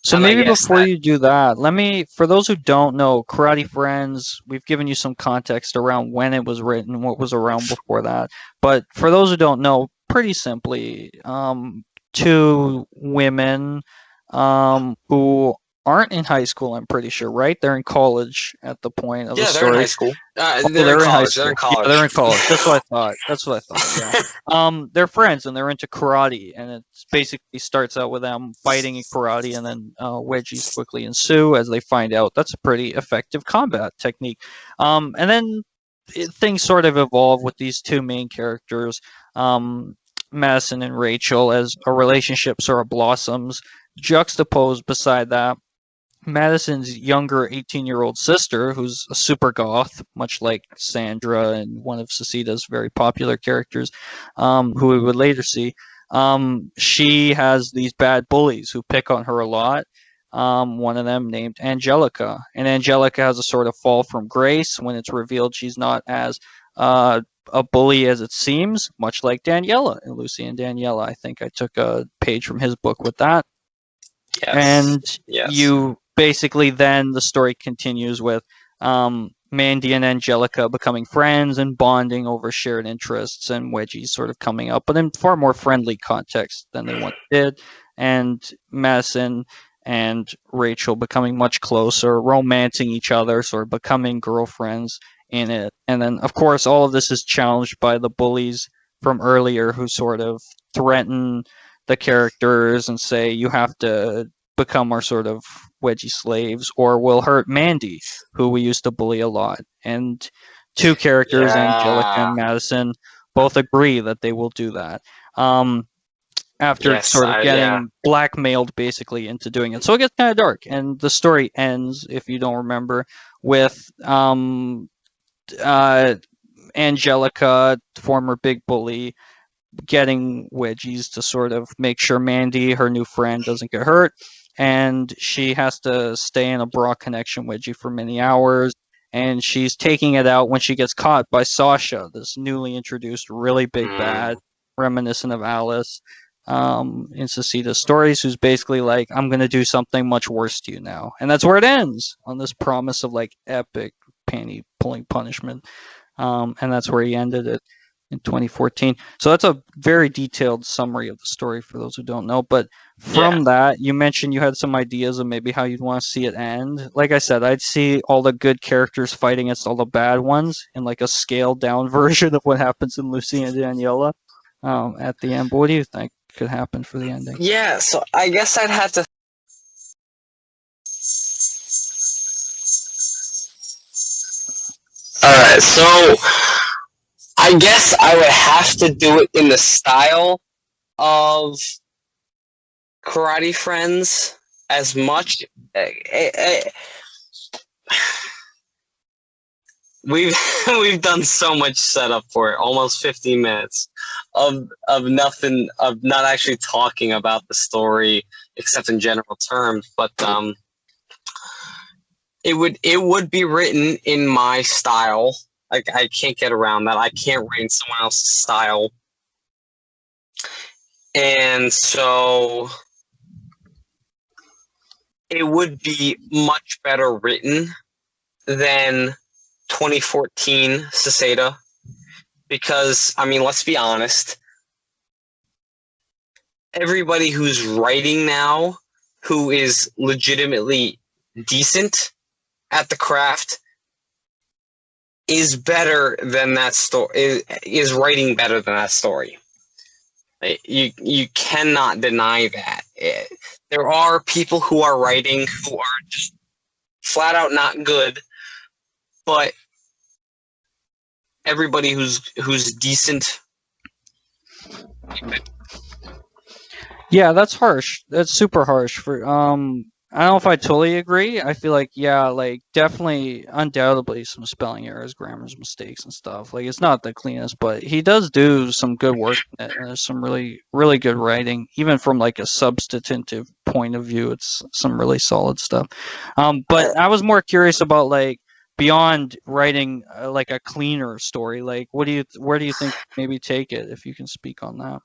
So maybe before you do that, let me, for those who don't know, Karate Friends, we've given you some context around when it was written, what was around before that. But for those who don't know, pretty simply, two women who aren't in high school, I'm pretty sure, right? They're in college at the point of the story. Yeah, they're in high school. They're in high school. They're in college. Yeah, they're in college. That's what I thought. Yeah. They're friends and they're into karate, and it basically starts out with them fighting in karate, and then wedgies quickly ensue as they find out that's a pretty effective combat technique. And then things sort of evolve with these two main characters, Madison and Rachel, as a relationship sort of blossoms. Juxtaposed beside that, Madison's younger 18-year-old sister, who's a super goth, much like Sandra and one of Seseta's very popular characters, who we would later see. She has these bad bullies who pick on her a lot. One of them named Angelica. And Angelica has a sort of fall from grace when it's revealed she's not as a bully as it seems, much like Daniela in Lucy and Daniela. I think I took a page from his book with that. Yes. And yes. You basically then the story continues with Mandy and Angelica becoming friends and bonding over shared interests and wedgies sort of coming up, but in far more friendly context than they once did. And Madison and Rachel becoming much closer, romancing each other, sort of becoming girlfriends in it. And then, of course, all of this is challenged by the bullies from earlier who sort of threaten the characters and say, you have to become our sort of wedgie slaves or we'll hurt Mandy, who we used to bully a lot. And two characters, Angelica and Madison, both agree that they will do that. After sort of getting blackmailed basically into doing it. So it gets kind of dark. And the story ends, if you don't remember, with Angelica, former big bully, getting wedgies to sort of make sure Mandy, her new friend, doesn't get hurt. And she has to stay in a bra connection wedgie for many hours. And she's taking it out when she gets caught by Sasha, this newly introduced really big bad, reminiscent of Alice. in Seseta Stories, who's basically like, I'm gonna do something much worse to you now, and that's where it ends, on this promise of like epic panty pulling punishment. And that's where he ended it in 2014. So that's a very detailed summary of the story for those who don't know. But Yeah. from that, you mentioned you had some ideas of maybe how you'd want to see it end. Like I said, I'd see all the good characters fighting against all the bad ones in like a scaled down version of what happens in Lucy and Daniela at the end. But what do you think could happen for the ending? Yeah, so I guess I'd have to. Alright, so I guess I would have to do it in the style of Karate Friends as much. We've done so much setup for it, almost 15 minutes of nothing, of not actually talking about the story except in general terms. But it would be written in my style. Like, I can't get around that. I can't write in someone else's style, and so it would be much better written than 2014 Seseta, because, I mean, let's be honest, everybody who's writing now who is legitimately decent at the craft is better than that story, is writing better than that story. You cannot deny that. There are people who are writing who are just flat out not good, but everybody who's decent. Yeah, that's harsh. That's super harsh. For I don't know if I totally agree. I feel like, yeah, like definitely, undoubtedly, some spelling errors, grammar mistakes, and stuff. Like, it's not the cleanest, but he does do some good work. There's some really, really good writing, even from like a substantive point of view. It's some really solid stuff. But I was more curious about like beyond writing like a cleaner story. Like, where do you think maybe take it, if you can speak on that?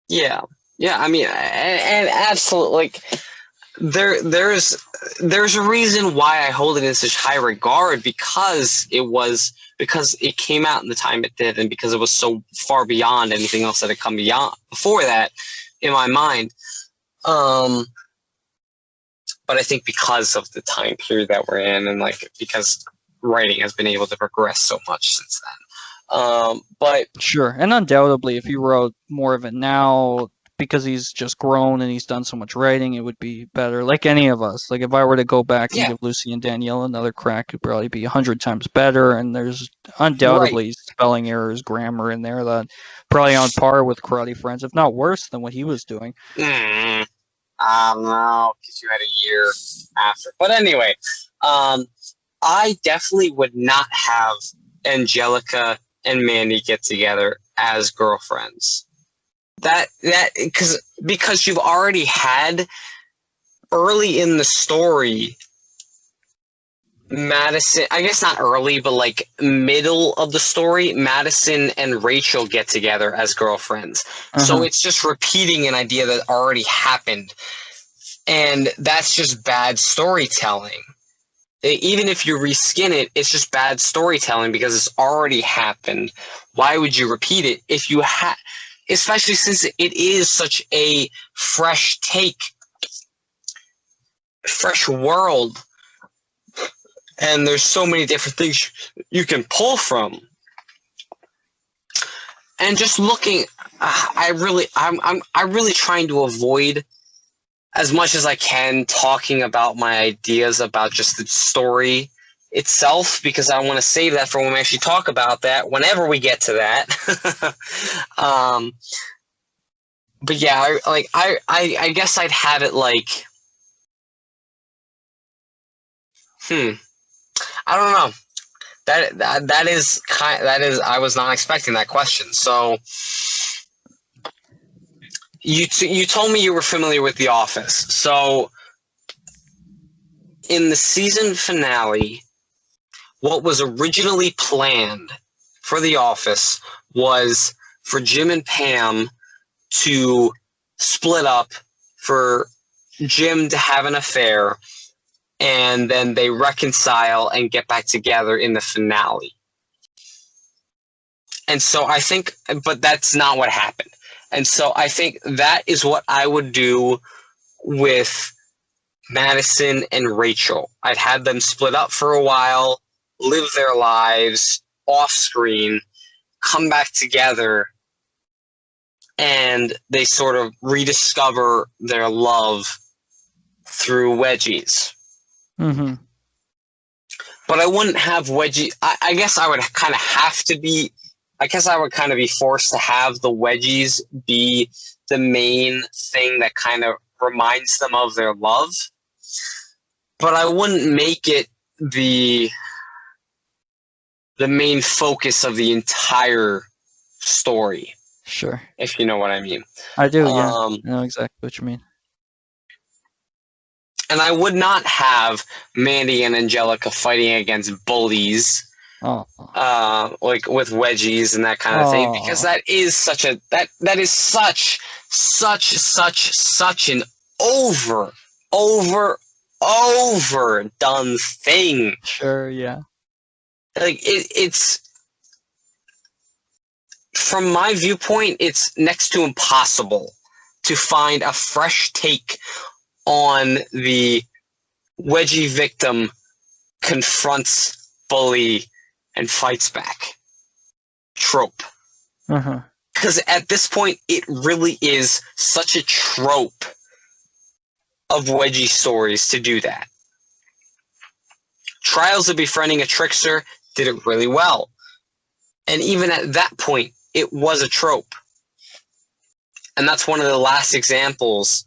Yeah, yeah. I mean, and absolutely, like, there's a reason why I hold it in such high regard, because it came out in the time it did, and because it was so far beyond anything else that had come beyond before that in my mind. But I think because of the time period that we're in, and like because writing has been able to progress so much since then. But Sure, and undoubtedly, if he wrote more of it now, because he's just grown and he's done so much writing, it would be better. Like any of us. Like, if I were to go back and yeah, give Lucy and Danielle another crack, it'd probably be 100 times better. And there's right. undoubtedly spelling errors, grammar in there that probably on par with Karate Friends, if not worse than what he was doing. I don't know, because you had a year after. But anyway, I definitely would not have Angelica and Mandy get together as girlfriends. That because you've already had early in the story Madison, I guess not early, but like middle of the story, Madison and Rachel get together as girlfriends. So it's just repeating an idea that already happened. And that's just bad storytelling. Even if you reskin it, it's just bad storytelling because it's already happened. Why would you repeat it if you had, especially since it is such a fresh take, fresh world, and there's so many different things you can pull from. And just looking, I'm really trying to avoid as much as I can talking about my ideas about just the story itself, because I want to save that for when we actually talk about that, whenever we get to that. But yeah, I guess I'd have it like, I don't know. That is I was not expecting that question. So you told me you were familiar with The Office. So in the season finale, what was originally planned for The Office was for Jim and Pam to split up, for Jim to have an affair, and then they reconcile and get back together in the finale. And so I think, but that's not what happened. And so I think that is what I would do with Madison and Rachel. I'd have them split up for a while, live their lives off screen, come back together, and they sort of rediscover their love through wedgies. Mm-hmm. But I wouldn't have wedgie. I guess I would kind of have to be. I guess I would kind of be forced to have the wedgies be the main thing that kind of reminds them of their love. But I wouldn't make it the main focus of the entire story. Sure. If you know what I mean. I do, yeah. I know exactly what you mean. And I would not have Mandy and Angelica fighting against bullies, like with wedgies and that kind of thing, because that is such an overdone thing. Sure, yeah. Like it's from my viewpoint, it's next to impossible to find a fresh take on the wedgie victim confronts bully and fights back trope. Because at this point, it really is such a trope of wedgie stories to do that. Trials of Befriending a Trickster did it really well. And even at that point, it was a trope. And that's one of the last examples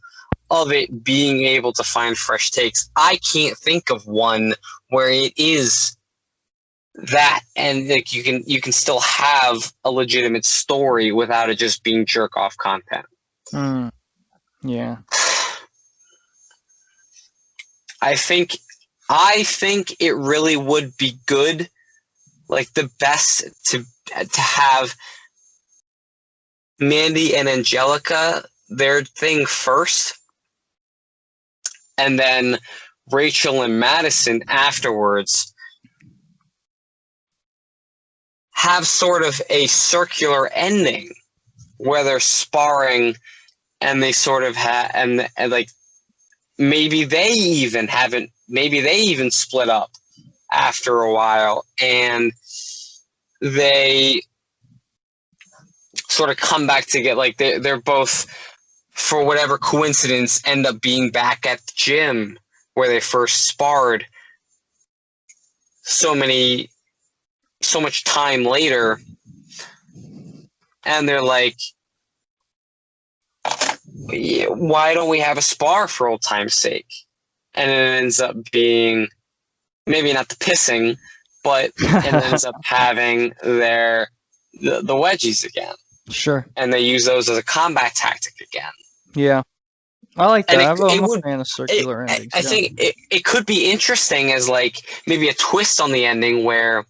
of it being able to find fresh takes. I can't think of one where it is that, and like you can still have a legitimate story without it just being jerk off content. Yeah. I think it really would be good, like the best to have Mandy and Angelica their thing first, and then Rachel and Madison afterwards have sort of a circular ending where they're sparring and they sort of have, and like maybe they even split up after a while and they sort of come back to get, like they're both, for whatever coincidence, end up being back at the gym where they first sparred so much time later, and they're like, why don't we have a spar for old time's sake? And it ends up being maybe not the pissing, but it ends up having the wedgies again. Sure. And they use those as a combat tactic again. Yeah. I like that. I'm a fan of circular endings. I think it could be interesting as like maybe a twist on the ending where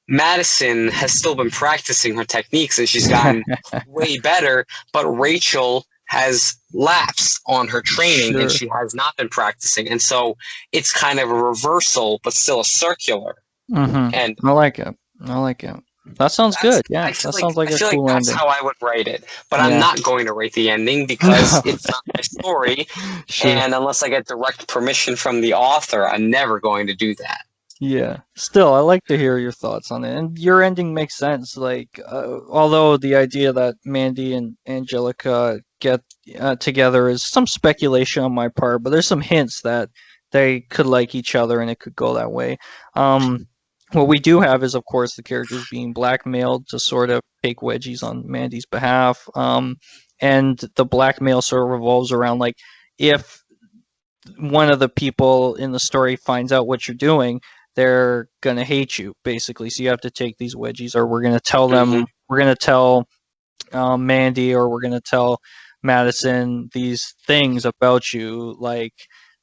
Madison has still been practicing her techniques and she's gotten way better, but Rachel has lapsed on her training and she has not been practicing. And so it's kind of a reversal, but still a circular. And I like it. That sounds good. Yeah, that sounds like a cool ending. That's how I would rate it. But I'm not going to rate the ending because it's not my story. Sure. And unless I get direct permission from the author, I'm never going to do that. Yeah. Still, I like to hear your thoughts on it. And your ending makes sense. Like, although the idea that Mandy and Angelica get together is some speculation on my part, but there's some hints that they could like each other and it could go that way. What we do have is, of course, the characters being blackmailed to sort of take wedgies on Mandy's behalf. And the blackmail sort of revolves around, like, if one of the people in the story finds out what you're doing, they're going to hate you, basically. So you have to take these wedgies, or we're going to tell them, we're going to tell Mandy, or we're going to tell Madison these things about you, like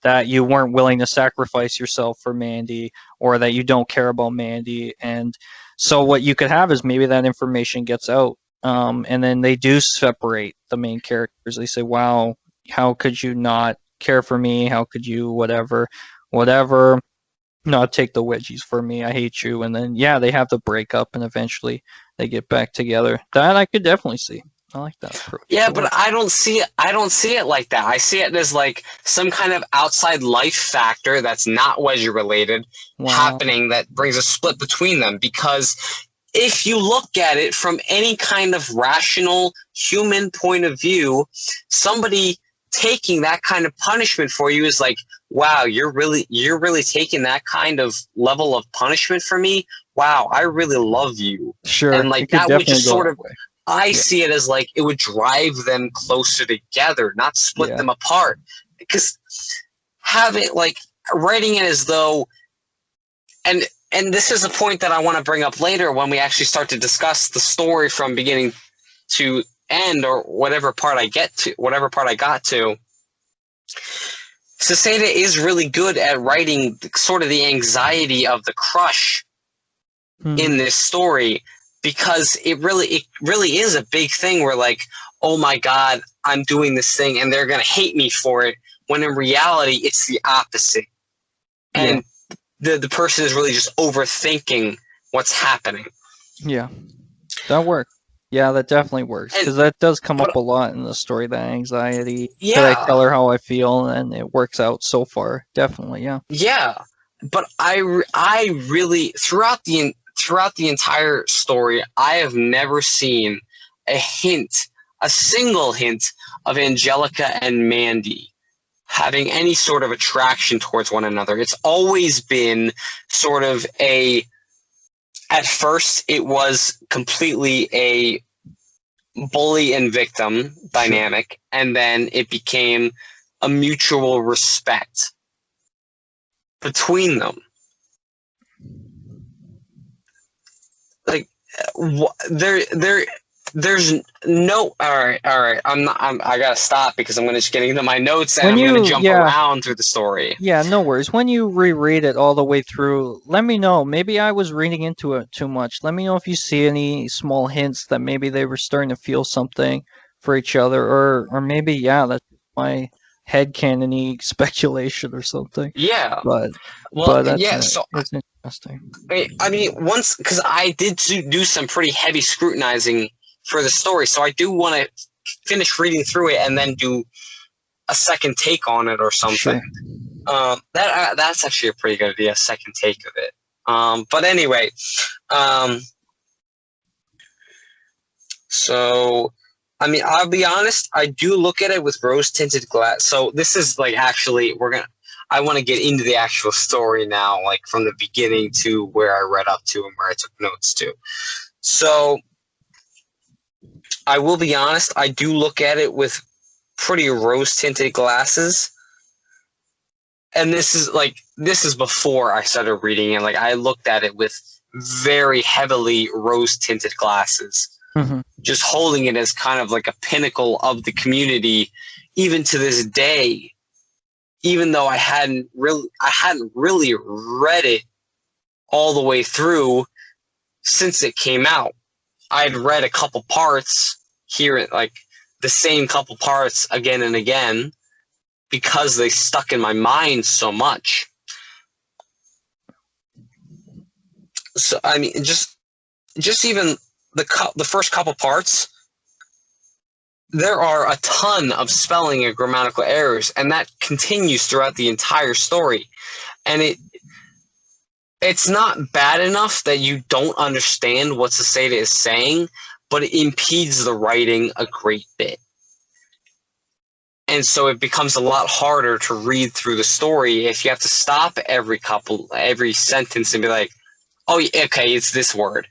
that you weren't willing to sacrifice yourself for Mandy, or that you don't care about Mandy. And so what you could have is maybe that information gets out and then they do separate the main characters. They say, "Wow, how could you not care for me? How could you whatever? Not take the wedgies for me. I hate you." And then yeah, they have the breakup, and eventually they get back together. That I could definitely see. I like that approach. Yeah, It but works. I don't see it like that. I see it as like some kind of outside life factor that's not wedgie related Wow. happening that brings a split between them. Because if you look at it from any kind of rational human point of view, somebody taking that kind of punishment for you is like, wow, you're really taking that kind of level of punishment for me. Wow, I really love you. Sure, And it like could that would definitely just go sort that of, way. I Yeah. see it as like it would drive them closer together, not split Yeah. them apart. Because having like writing it as though, and this is a point that I want to bring up later when we actually start to discuss the story from beginning to end, or whatever part I got to. Seseta is really good at writing sort of the anxiety of the crush in this story, because it really is a big thing where like, oh my god, I'm doing this thing and they're gonna hate me for it, when in reality it's the opposite. And the person is really just overthinking what's happening. Yeah, that works. Yeah, that definitely works, because that does come up a lot in the story, that anxiety. Could I tell her how I feel? And it works out so far. Definitely, yeah. Yeah, but I really throughout the entire story, I have never seen a single hint of Angelica and Mandy having any sort of attraction towards one another. It's always been sort of at first it was completely a bully and victim dynamic, and then it became a mutual respect between them. Like there's no, all right. I gotta stop because I'm gonna just get into my notes and I'm gonna jump around through the story. Yeah, no worries. When you reread it all the way through, let me know. Maybe I was reading into it too much. Let me know if you see any small hints that maybe they were starting to feel something for each other, or maybe that's my headcanon-y speculation or something. Yeah. But that's so it's interesting. I mean, once, because I did do some pretty heavy scrutinizing for the story, so I do want to finish reading through it and then do a second take on it or something. Sure. That's actually a pretty good idea, a second take of it. But anyway, so I mean, I'll be honest, I do look at it with rose-tinted glass. So this is like, actually, I want to get into the actual story now, like from the beginning to where I read up to and where I took notes to. So I will be honest, I do look at it with pretty rose-tinted glasses. And this is before I started reading it. Like, I looked at it with very heavily rose-tinted glasses. Mm-hmm. Just holding it as kind of like a pinnacle of the community, even to this day. Even though I hadn't really read it all the way through since it came out. I'd read a couple parts here, like the same couple parts again and again, because they stuck in my mind so much. So I mean, just even the first couple parts, there are a ton of spelling and grammatical errors, and that continues throughout the entire story. And it's not bad enough that you don't understand what Seseta is saying, but it impedes the writing a great bit. And so it becomes a lot harder to read through the story if you have to stop every sentence and be like, oh, okay, it's this word.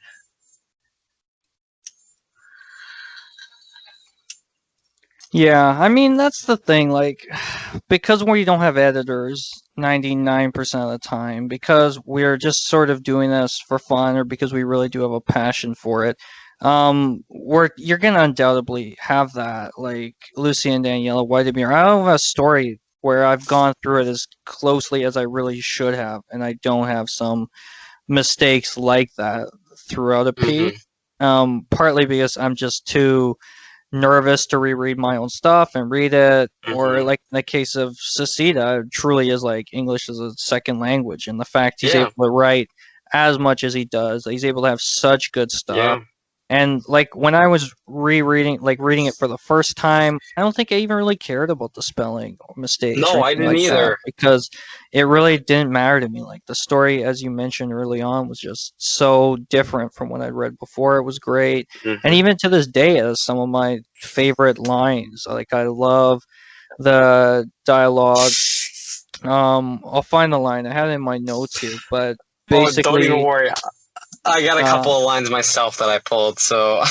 Yeah, I mean, that's the thing, like, because we don't have editors 99% of the time, because we're just sort of doing this for fun, or because we really do have a passion for it, you're gonna undoubtedly have that, like Lucy and Daniela Whitemire. I don't have a story where I've gone through it as closely as I really should have, and I don't have some mistakes like that throughout a page. partly because I'm just too nervous to reread my own stuff and read it, or Hmm. like in the case of Seseta, it truly is like English as a second language, and the fact he's Yeah, able to write as much as he does, he's able to have such good stuff. yeah. And like when I was rereading, like reading it for the first time, I don't think I even really cared about the spelling mistakes or No, I anything didn't like that either. because it really didn't matter to me. Like the story, as you mentioned early on, was just so different from what I'd read before. It was great, and Hmm. even to this day, it has some of my favorite lines. Like I love the dialogue. I'll find the line. I had it in my notes here, but Oh, don't even basically, worry. I got a uh, couple of lines myself that I pulled, so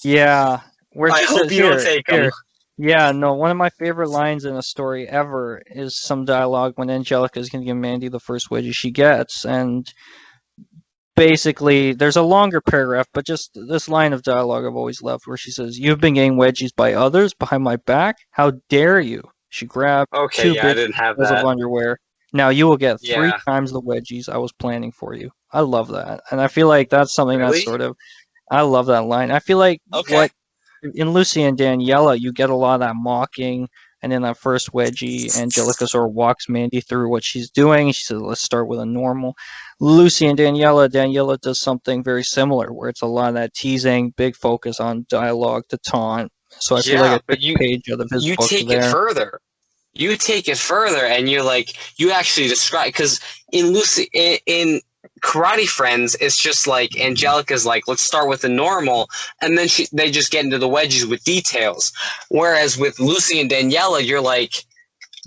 yeah, where I she hope says, you don't "Here, take them. here." Yeah, no, one of my favorite lines in a story ever is some dialogue when Angelica is going to give Mandy the first wedgie she gets, and basically there's a longer paragraph, but just this line of dialogue I've always loved, where she says, "You've been getting wedgies by others behind my back. How dare you?" She grabbed Okay, two yeah, I big didn't have rolls of that. underwear. "Now you will get three Yeah, times the wedgies I was planning for you." I love that, and I feel like that's something that's really? sort of, I love that line. I feel like Okay. what in Lucy and Daniela, you get a lot of that mocking, and in that first wedgie, Angelica sort of walks Mandy through what she's doing. She says, "Let's start with a normal." Lucy and Daniela does something very similar, where it's a lot of that teasing, big focus on dialogue to taunt. So I feel like I Yeah, took but a page out of his you book take it there. further. You take it further, and you're like you actually describe because in Karate Friends, it's just like Angelica's like, let's start with the normal, and then they just get into the wedges with details. Whereas with Lucy and Daniela, you're like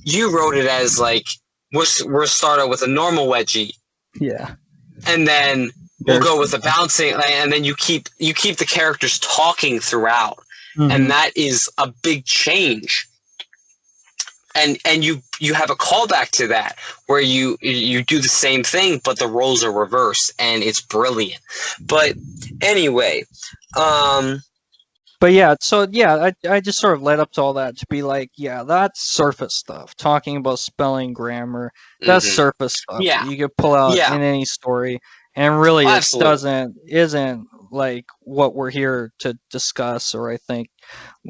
you wrote it as like we're starting with a normal wedgie, Yeah. and then we'll Very go with the similar. bouncing, and then you keep the characters talking throughout, and Hmm. that is a big change. And you have a callback to that where you do the same thing, but the roles are reversed, and it's brilliant. But anyway, um, But yeah, so yeah, I just sort of led up to all that to be like, yeah, that's surface stuff. Talking about spelling, grammar, that's mhm. surface stuff Yeah, that you could pull out yeah, in any story, and really it absolutely. doesn't isn't like what we're here to discuss, or I think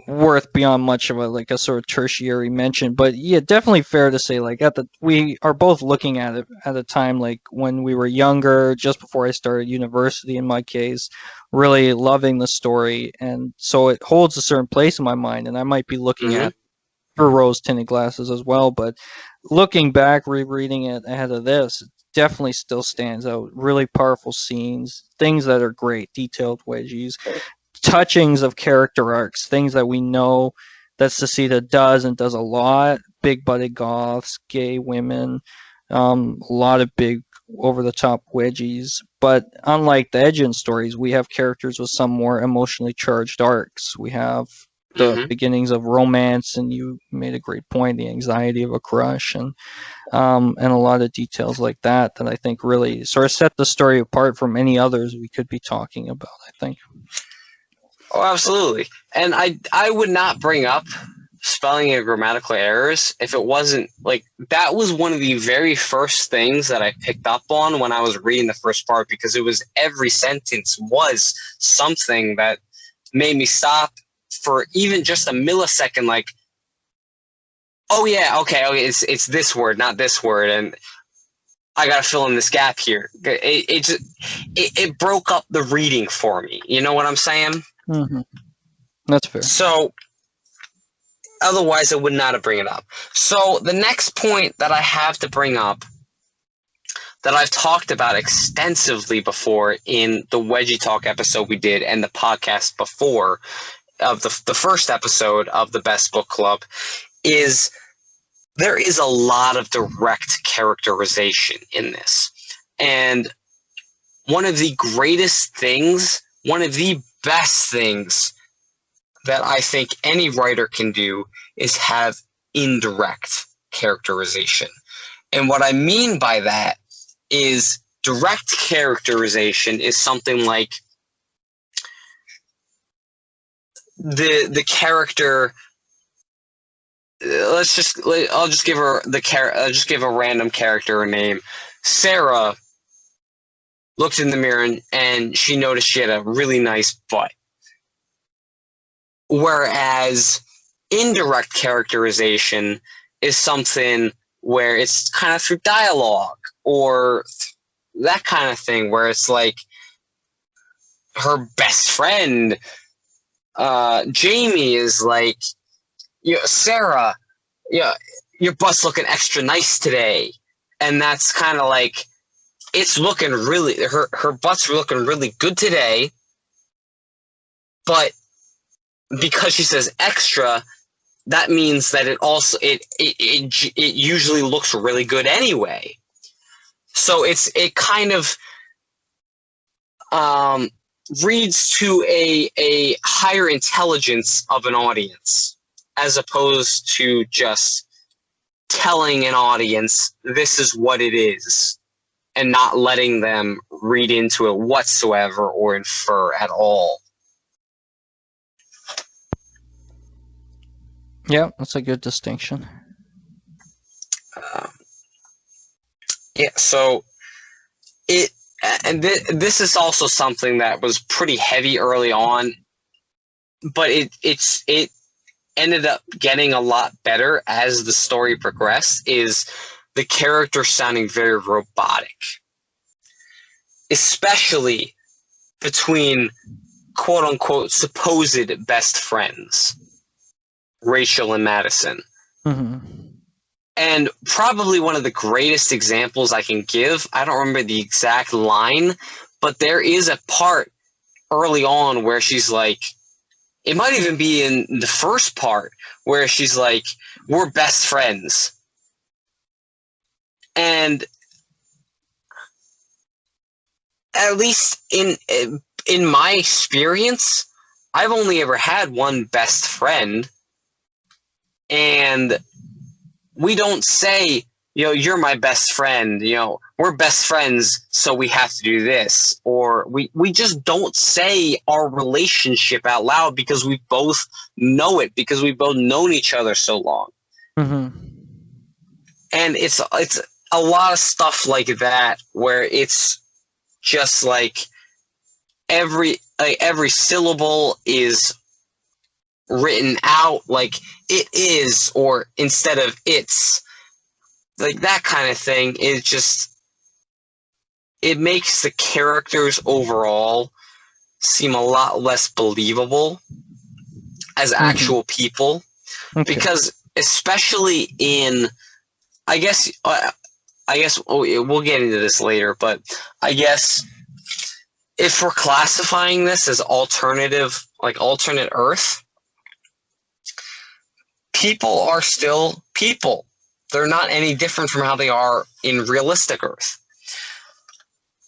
worth beyond much of a like a sort of tertiary mention. But yeah, definitely fair to say like at the we are both looking at it at a time like when we were younger, just before I started university in my case, really loving the story, and so it holds a certain place in my mind, and I might be looking Hmm. at through rose tinted glasses as well. But looking back, rereading it ahead of this, it definitely still stands out. Really powerful scenes, things that are great, detailed wedgies, touchings of character arcs, things that we know that Seseta does and does a lot. Big butted goths, gay women, a lot of big over the top wedgies. But unlike the Edgin stories, we have characters with some more emotionally charged arcs. We have the Hmm. beginnings of romance, and you made a great point, the anxiety of a crush, and a lot of details like that that I think really sort of set the story apart from any others we could be talking about, I think. Oh, absolutely. And I would not bring up spelling and grammatical errors if it wasn't like that was one of the very first things that I picked up on when I was reading the first part, because it was every sentence was something that made me stop for even just a millisecond, like, oh yeah, okay, it's this word, not this word, and I gotta fill in this gap here. It broke up the reading for me. You know what I'm saying? Hmm. That's fair. So otherwise, I would not have bring it up. So the next point that I have to bring up that I've talked about extensively before in the Wedgie Talk episode we did and the podcast before of the first episode of the Best Book Club is there is a lot of direct characterization in this. And one of the greatest things, one of the best things that I think any writer can do is have indirect characterization. And what I mean by that is direct characterization is something like the character. I'll just give her I'll just give a random character a name. Sarah looked in the mirror and she noticed she had a really nice butt. Whereas indirect characterization is something where it's kind of through dialogue or that kind of thing, where it's like her best friend, Jamie, is like, Sarah, your butt's looking extra nice today. And that's kind of like, it's looking really, her butt's looking really good today. But because she says extra, that means that it usually looks really good anyway. So it kind of reads to a higher intelligence of an audience, as opposed to just telling an audience this is what it is and not letting them read into it whatsoever or infer at all. Yeah, that's a good distinction. Yeah, so this is also something that was pretty heavy early on, but it ended up getting a lot better as the story progressed, is the character sounding very robotic, especially between quote unquote supposed best friends, Rachel and Madison. Mm-hmm. And probably one of the greatest examples I can give, I don't remember the exact line, but there is a part early on where she's like, it might even be in the first part, where she's like, we're best friends. And at least in my experience, I've only ever had one best friend, and we don't say, you're my best friend, we're best friends, so we have to do this. Or we just don't say our relationship out loud because we both know it, because we've both known each other so long. Mm-hmm. And it's a lot of stuff like that, where it's just like every syllable is written out like it is, or instead of it's, like that kind of thing. It makes the characters overall seem a lot less believable as actual people. Okay. Because especially in, I guess we'll get into this later, but I guess if we're classifying this as alternate Earth, people are still people. They're not any different from how they are in realistic Earth.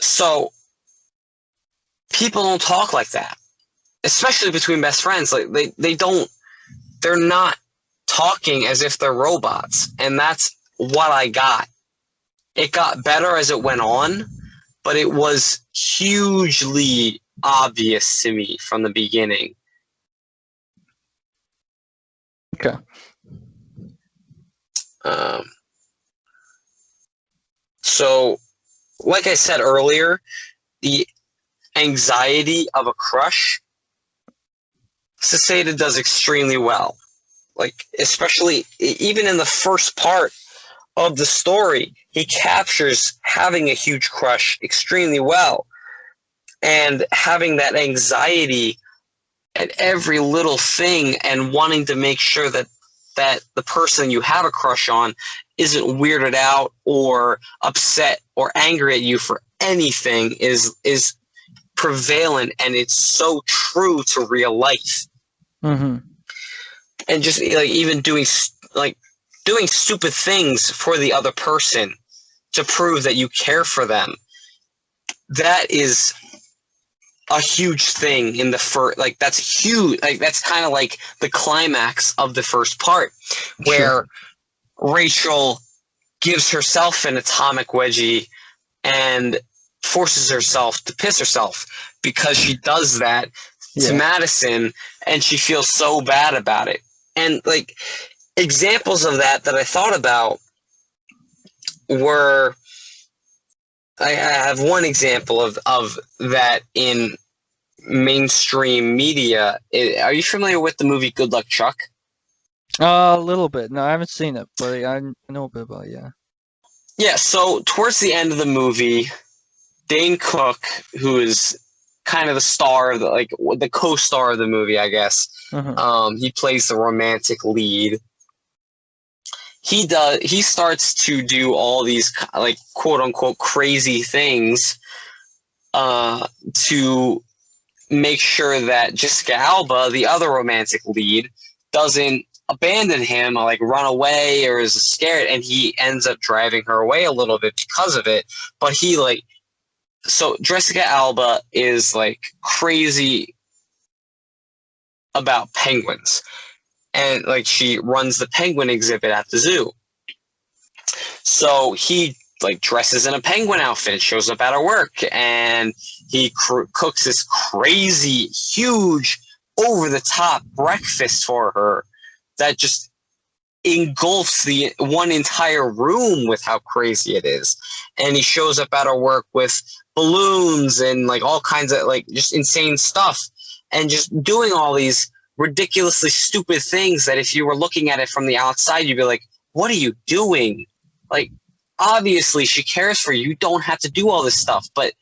So people don't talk like that, especially between best friends. Like they're not talking as if they're robots. And that's what I got. It got better as it went on, but it was hugely obvious to me from the beginning. Okay. So, like I said earlier, the anxiety of a crush, Seseta does extremely well. Like, especially even in the first part of the story, he captures having a huge crush extremely well, and having that anxiety at every little thing, and wanting to make sure that the person you have a crush on isn't weirded out or upset or angry at you for anything is prevalent, and it's so true to real life. Mm-hmm. And just like even doing stupid things for the other person to prove that you care for them, that is a huge thing in the first, like that's huge. Like that's kind of like the climax of the first part, where Rachel gives herself an atomic wedgie and forces herself to piss herself because she does that to Madison, and she feels so bad about it. And like examples of that I thought about were I have one example of that in mainstream media. Are you familiar with the movie Good Luck Chuck? A little bit. No, I haven't seen it, but I know a bit about it, yeah. Yeah, so towards the end of the movie, Dane Cook, who is kind of the star of like the co-star of the movie, I guess. Uh-huh. He plays the romantic lead. He starts to do all these like quote unquote crazy things to make sure that Jessica Alba, the other romantic lead, doesn't abandon him or like run away or is scared, and he ends up driving her away a little bit because of it. But he like so Jessica Alba is like crazy about penguins, and like she runs the penguin exhibit at the zoo. So he like dresses in a penguin outfit, shows up at her work, and he cooks this crazy, huge, over the top breakfast for her that just engulfs the one entire room with how crazy it is. And he shows up at her work with balloons and like all kinds of like just insane stuff, and just doing all these ridiculously stupid things that if you were looking at it from the outside, you'd be like, what are you doing? Like, obviously she cares for you. You don't have to do all this stuff, but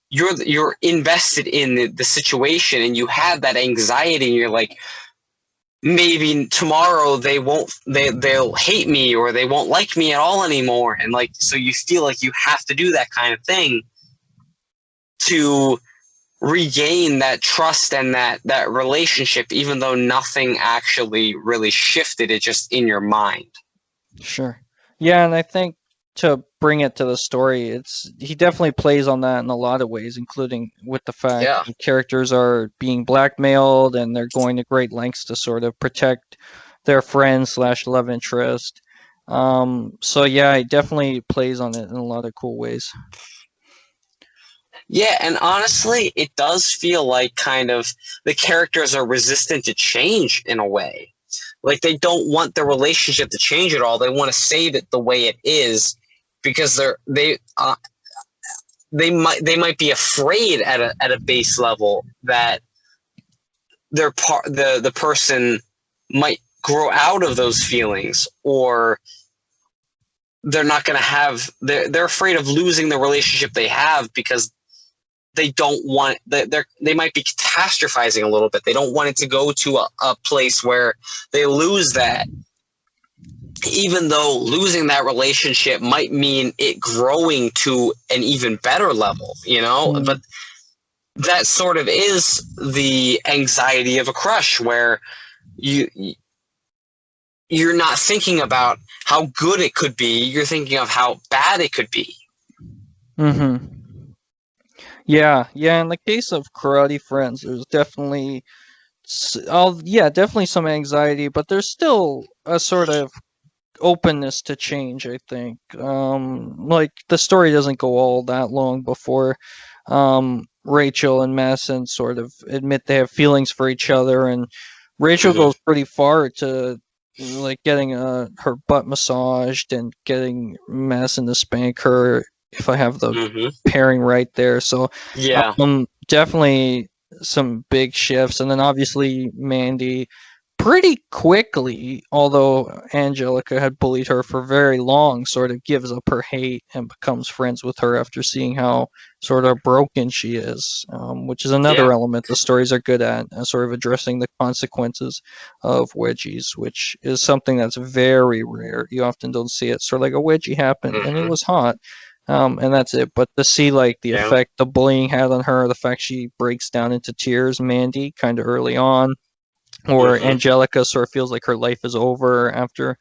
you're invested in the situation, and you have that anxiety, and you're like, maybe tomorrow they'll hate me, or they won't like me at all anymore, and like so you feel like you have to do that kind of thing to regain that trust and that relationship, even though nothing actually really shifted, it just in your mind. Sure. Yeah, and I think to bring it to the story, he definitely plays on that in a lot of ways, including with the fact Yeah. the characters are being blackmailed and they're going to great lengths to sort of protect their friend slash love interest. So yeah, he definitely plays on it in a lot of cool ways. Yeah, and honestly, it does feel like kind of the characters are resistant to change in a way. Like they don't want the relationship to change at all. They want to save it the way it is because they might be afraid at a base level that the person might grow out of those feelings, or they're not going to have they're afraid of losing the relationship they have because they don't want they might be catastrophizing a little bit. They don't want it to go to a place where they lose that, even though losing that relationship might mean it growing to an even better level, you know? Mm. But that sort of is the anxiety of a crush, where you're not thinking about how good it could be, you're thinking of how bad it could be. Mm-hmm. Yeah, yeah. In the case of Karate Friends, there's definitely, definitely some anxiety, but there's still a sort of openness to change, I think. Like the story doesn't go all that long before Rachel and Madison sort of admit they have feelings for each other, and Rachel Mm-hmm. goes pretty far to like getting her butt massaged and getting Madison to spank her, if I have the Mm-hmm. pairing right there. So Yeah. definitely some big shifts, and then obviously Mandy pretty quickly, although Angelica had bullied her for very long, sort of gives up her hate and becomes friends with her after seeing how sort of broken she is, which is another Yeah. element the stories are good at, sort of addressing the consequences of wedgies, which is something that's very rare. You often don't see it. Sort of like a wedgie happened and it Mm-hmm. was hot. And that's it. But to see like the Yeah. effect the bullying had on her, the fact she breaks down into tears, Mandy, kind of early on, or Mm-hmm. Angelica sort of feels like her life is over after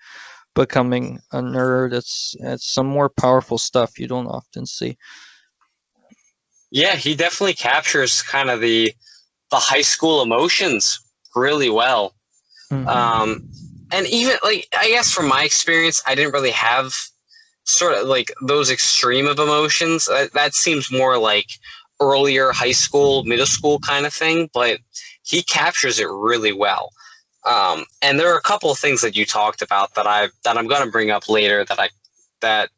becoming a nerd. It's some more powerful stuff you don't often see. Yeah, he definitely captures kind of the high school emotions really well. Mm-hmm. Um, and even like I guess from my experience, I didn't really have sort of like those extreme of emotions. That seems more like earlier high school, middle school kind of thing. But he captures it really well. And there are a couple of things that you talked about that I'm going to bring up later that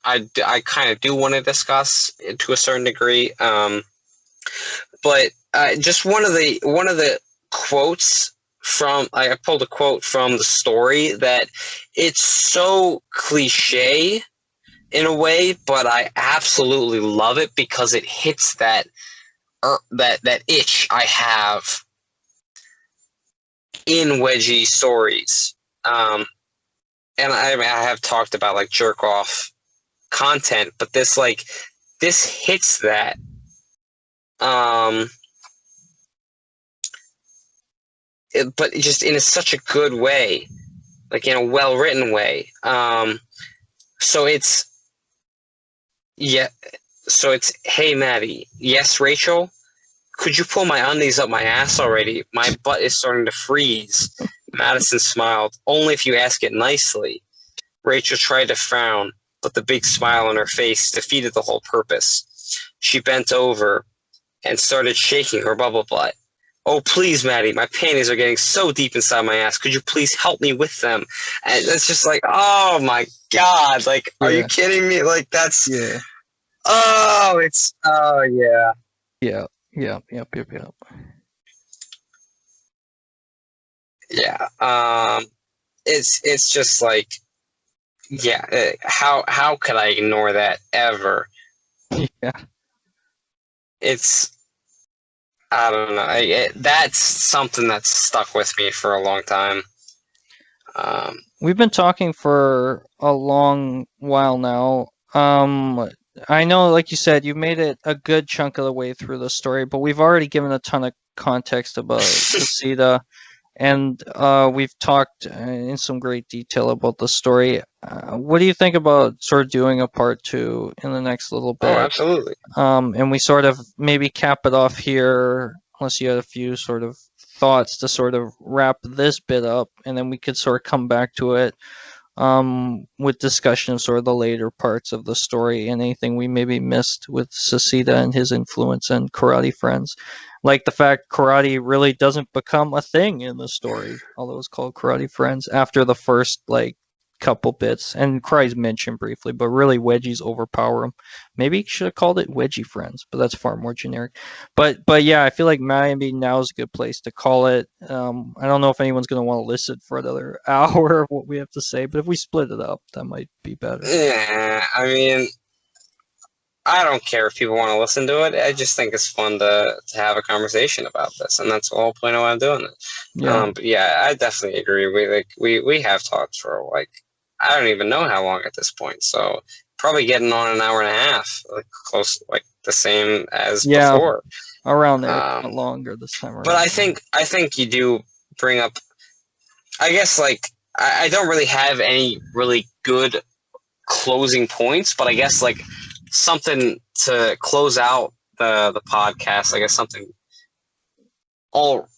I kind of do want to discuss to a certain degree. But just one of the quotes from I pulled a quote from the story that it's so cliche in a way, but I absolutely love it because it hits that itch I have in wedgie stories. And I have talked about like jerk off content, but this hits that. But just in such a good way, like in a well written way. So it's hey Maddie, yes Rachel, could you pull my undies up my ass already? My butt is starting to freeze. Madison smiled. Only if you ask it nicely. Rachel tried to frown, but the big smile on her face defeated the whole purpose. She bent over and started shaking her bubble butt. Oh, please, Maddie, my panties are getting so deep inside my ass. Could you please help me with them? And it's just like, oh my God. Like, are you kidding me? Like, that's, oh, it's, oh, yeah. Yep. Yeah. It's just like, yeah, how could I ignore that ever? Yeah. It's, I don't know. That's something that's stuck with me for a long time. We've been talking for a long while now. I know, like you said, you made it a good chunk of the way through the story, but we've already given a ton of context about Seseta, and we've talked in some great detail about the story. What do you think about sort of doing a part 2 in the next little bit? Oh, absolutely. And we sort of maybe cap it off here, unless you had a few sort of thoughts to sort of wrap this bit up, and then we could sort of come back to it with discussion of sort of the later parts of the story and anything we maybe missed with Seseta and his influence and Karate Friends. Like the fact karate really doesn't become a thing in the story, although it's called Karate Friends, after the first like couple bits, and Cry's mentioned briefly, but really wedgies overpower him. Maybe should have called it Wedgie Friends, but that's far more generic. But yeah, I feel like maybe now is a good place to call it. I don't know if anyone's going to want to listen for another hour of what we have to say, but if we split it up, that might be better. Yeah, I mean, I don't care if people want to listen to it. I just think it's fun to have a conversation about this, and that's the whole point of why I'm doing it. Yeah. But yeah, I definitely agree. We have talked for like, I don't even know how long at this point. So probably getting on an hour and a half, like close, like the same as before. Around there, not longer this time around. But I think you do bring up. I guess like I don't really have any really good closing points, but I guess like something to close out the podcast. I guess something all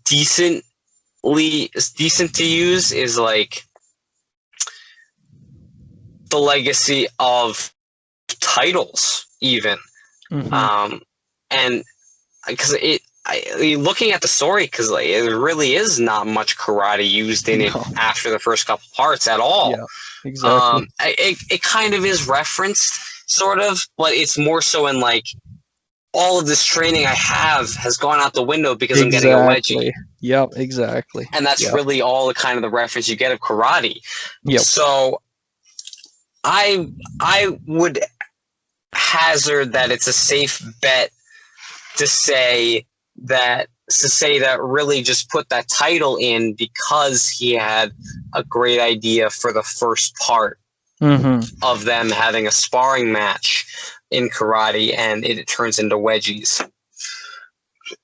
decent to use is like the legacy of titles, even. And because looking at the story, because like, it really is not much karate used in it after the first couple parts at all. Yeah, exactly. It kind of is referenced, sort of, but it's more so in like, all of this training I have has gone out the window because I'm getting a wedgie. Yep, exactly. And that's really all the kind of the reference you get of karate. Yep. So I would hazard that it's a safe bet to say that Seseta really just put that title in because he had a great idea for the first part of them having a sparring match in karate, and it turns into wedgies.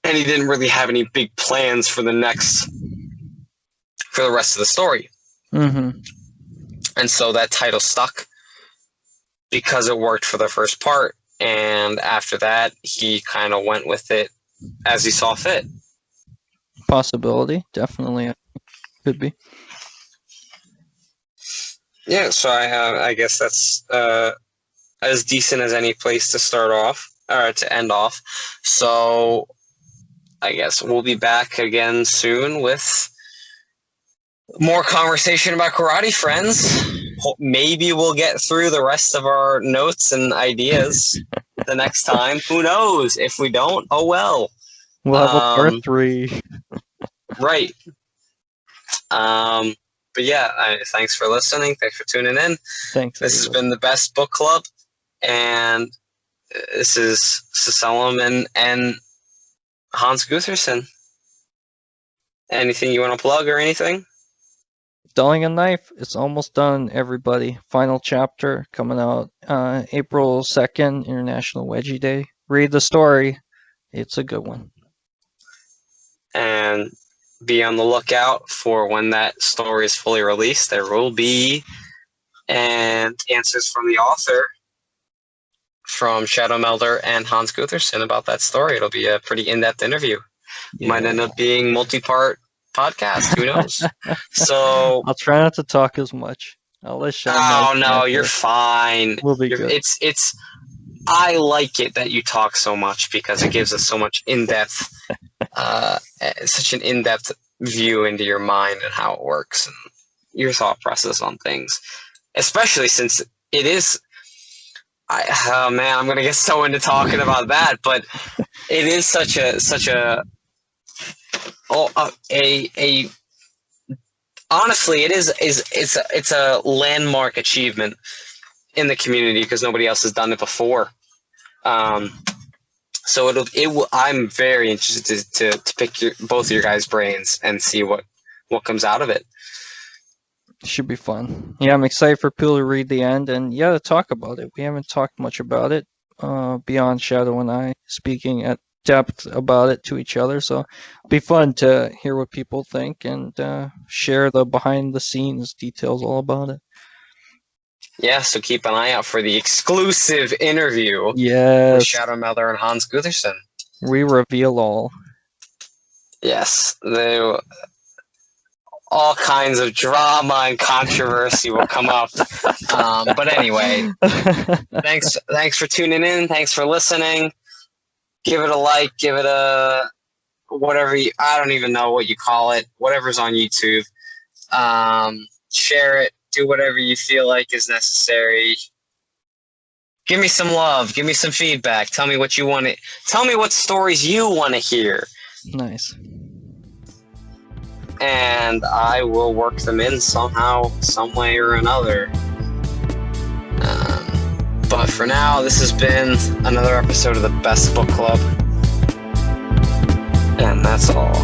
And he didn't really have any big plans for the rest of the story. And so that title stuck because it worked for the first part, and after that he kind of went with it as he saw fit. Possibility, definitely. Could be. Yeah, so I guess that's as decent as any place to start off, or to end off. So I guess we'll be back again soon with more conversation about Karate Friends. maybe we'll get through the rest of our notes and ideas the next time. Who knows? If we don't, oh well. We'll have a part 3. Right. But yeah, thanks for listening. Thanks for tuning in. Thanks. This has been the Best Book Club, and this is Seseta and Hans Gutherson. Anything you want to plug or anything? Dulling a Knife, it's almost done, everybody. Final chapter coming out April 2nd, International Wedgie Day. Read the story. It's a good one. And be on the lookout for when that story is fully released. There will be answers from the author, from Shadow Melder and Hans Gutherson, about that story. It'll be a pretty in-depth interview. Yeah. Might end up being multi-part podcast. Who knows? So I'll try not to talk as much. I'll let Shadow. Oh no, you're fine. We'll be good. It's. I like it that you talk so much because it gives us so much in-depth, such an in-depth view into your mind and how it works and your thought process on things. Especially since it is. Oh man, I'm gonna get so into talking about that, but it is such a honestly, it's a landmark achievement in the community because nobody else has done it before. So I'm very interested to pick both of your guys' brains and see what comes out of it. Should be fun. Yeah, I'm excited for people to read the end and to talk about it. We haven't talked much about it beyond Shadow and I speaking at depth about it to each other. So it'll be fun to hear what people think and share the behind the scenes details all about it. Yeah, so keep an eye out for the exclusive interview with Shadow Melder and Hans Gutherson. We reveal all. Yes, all kinds of drama and controversy will come up. But anyway, thanks for tuning in. Thanks for listening. Give it a like. Give it a whatever. I don't even know what you call it. Whatever's on YouTube. Share it. Do whatever you feel like is necessary. Give me some love. Give me some feedback. Tell me what you want to. Tell me what stories you want to hear. Nice. And I will work them in somehow, some way or another. But for now, this has been another episode of the Best Book Club. And that's all.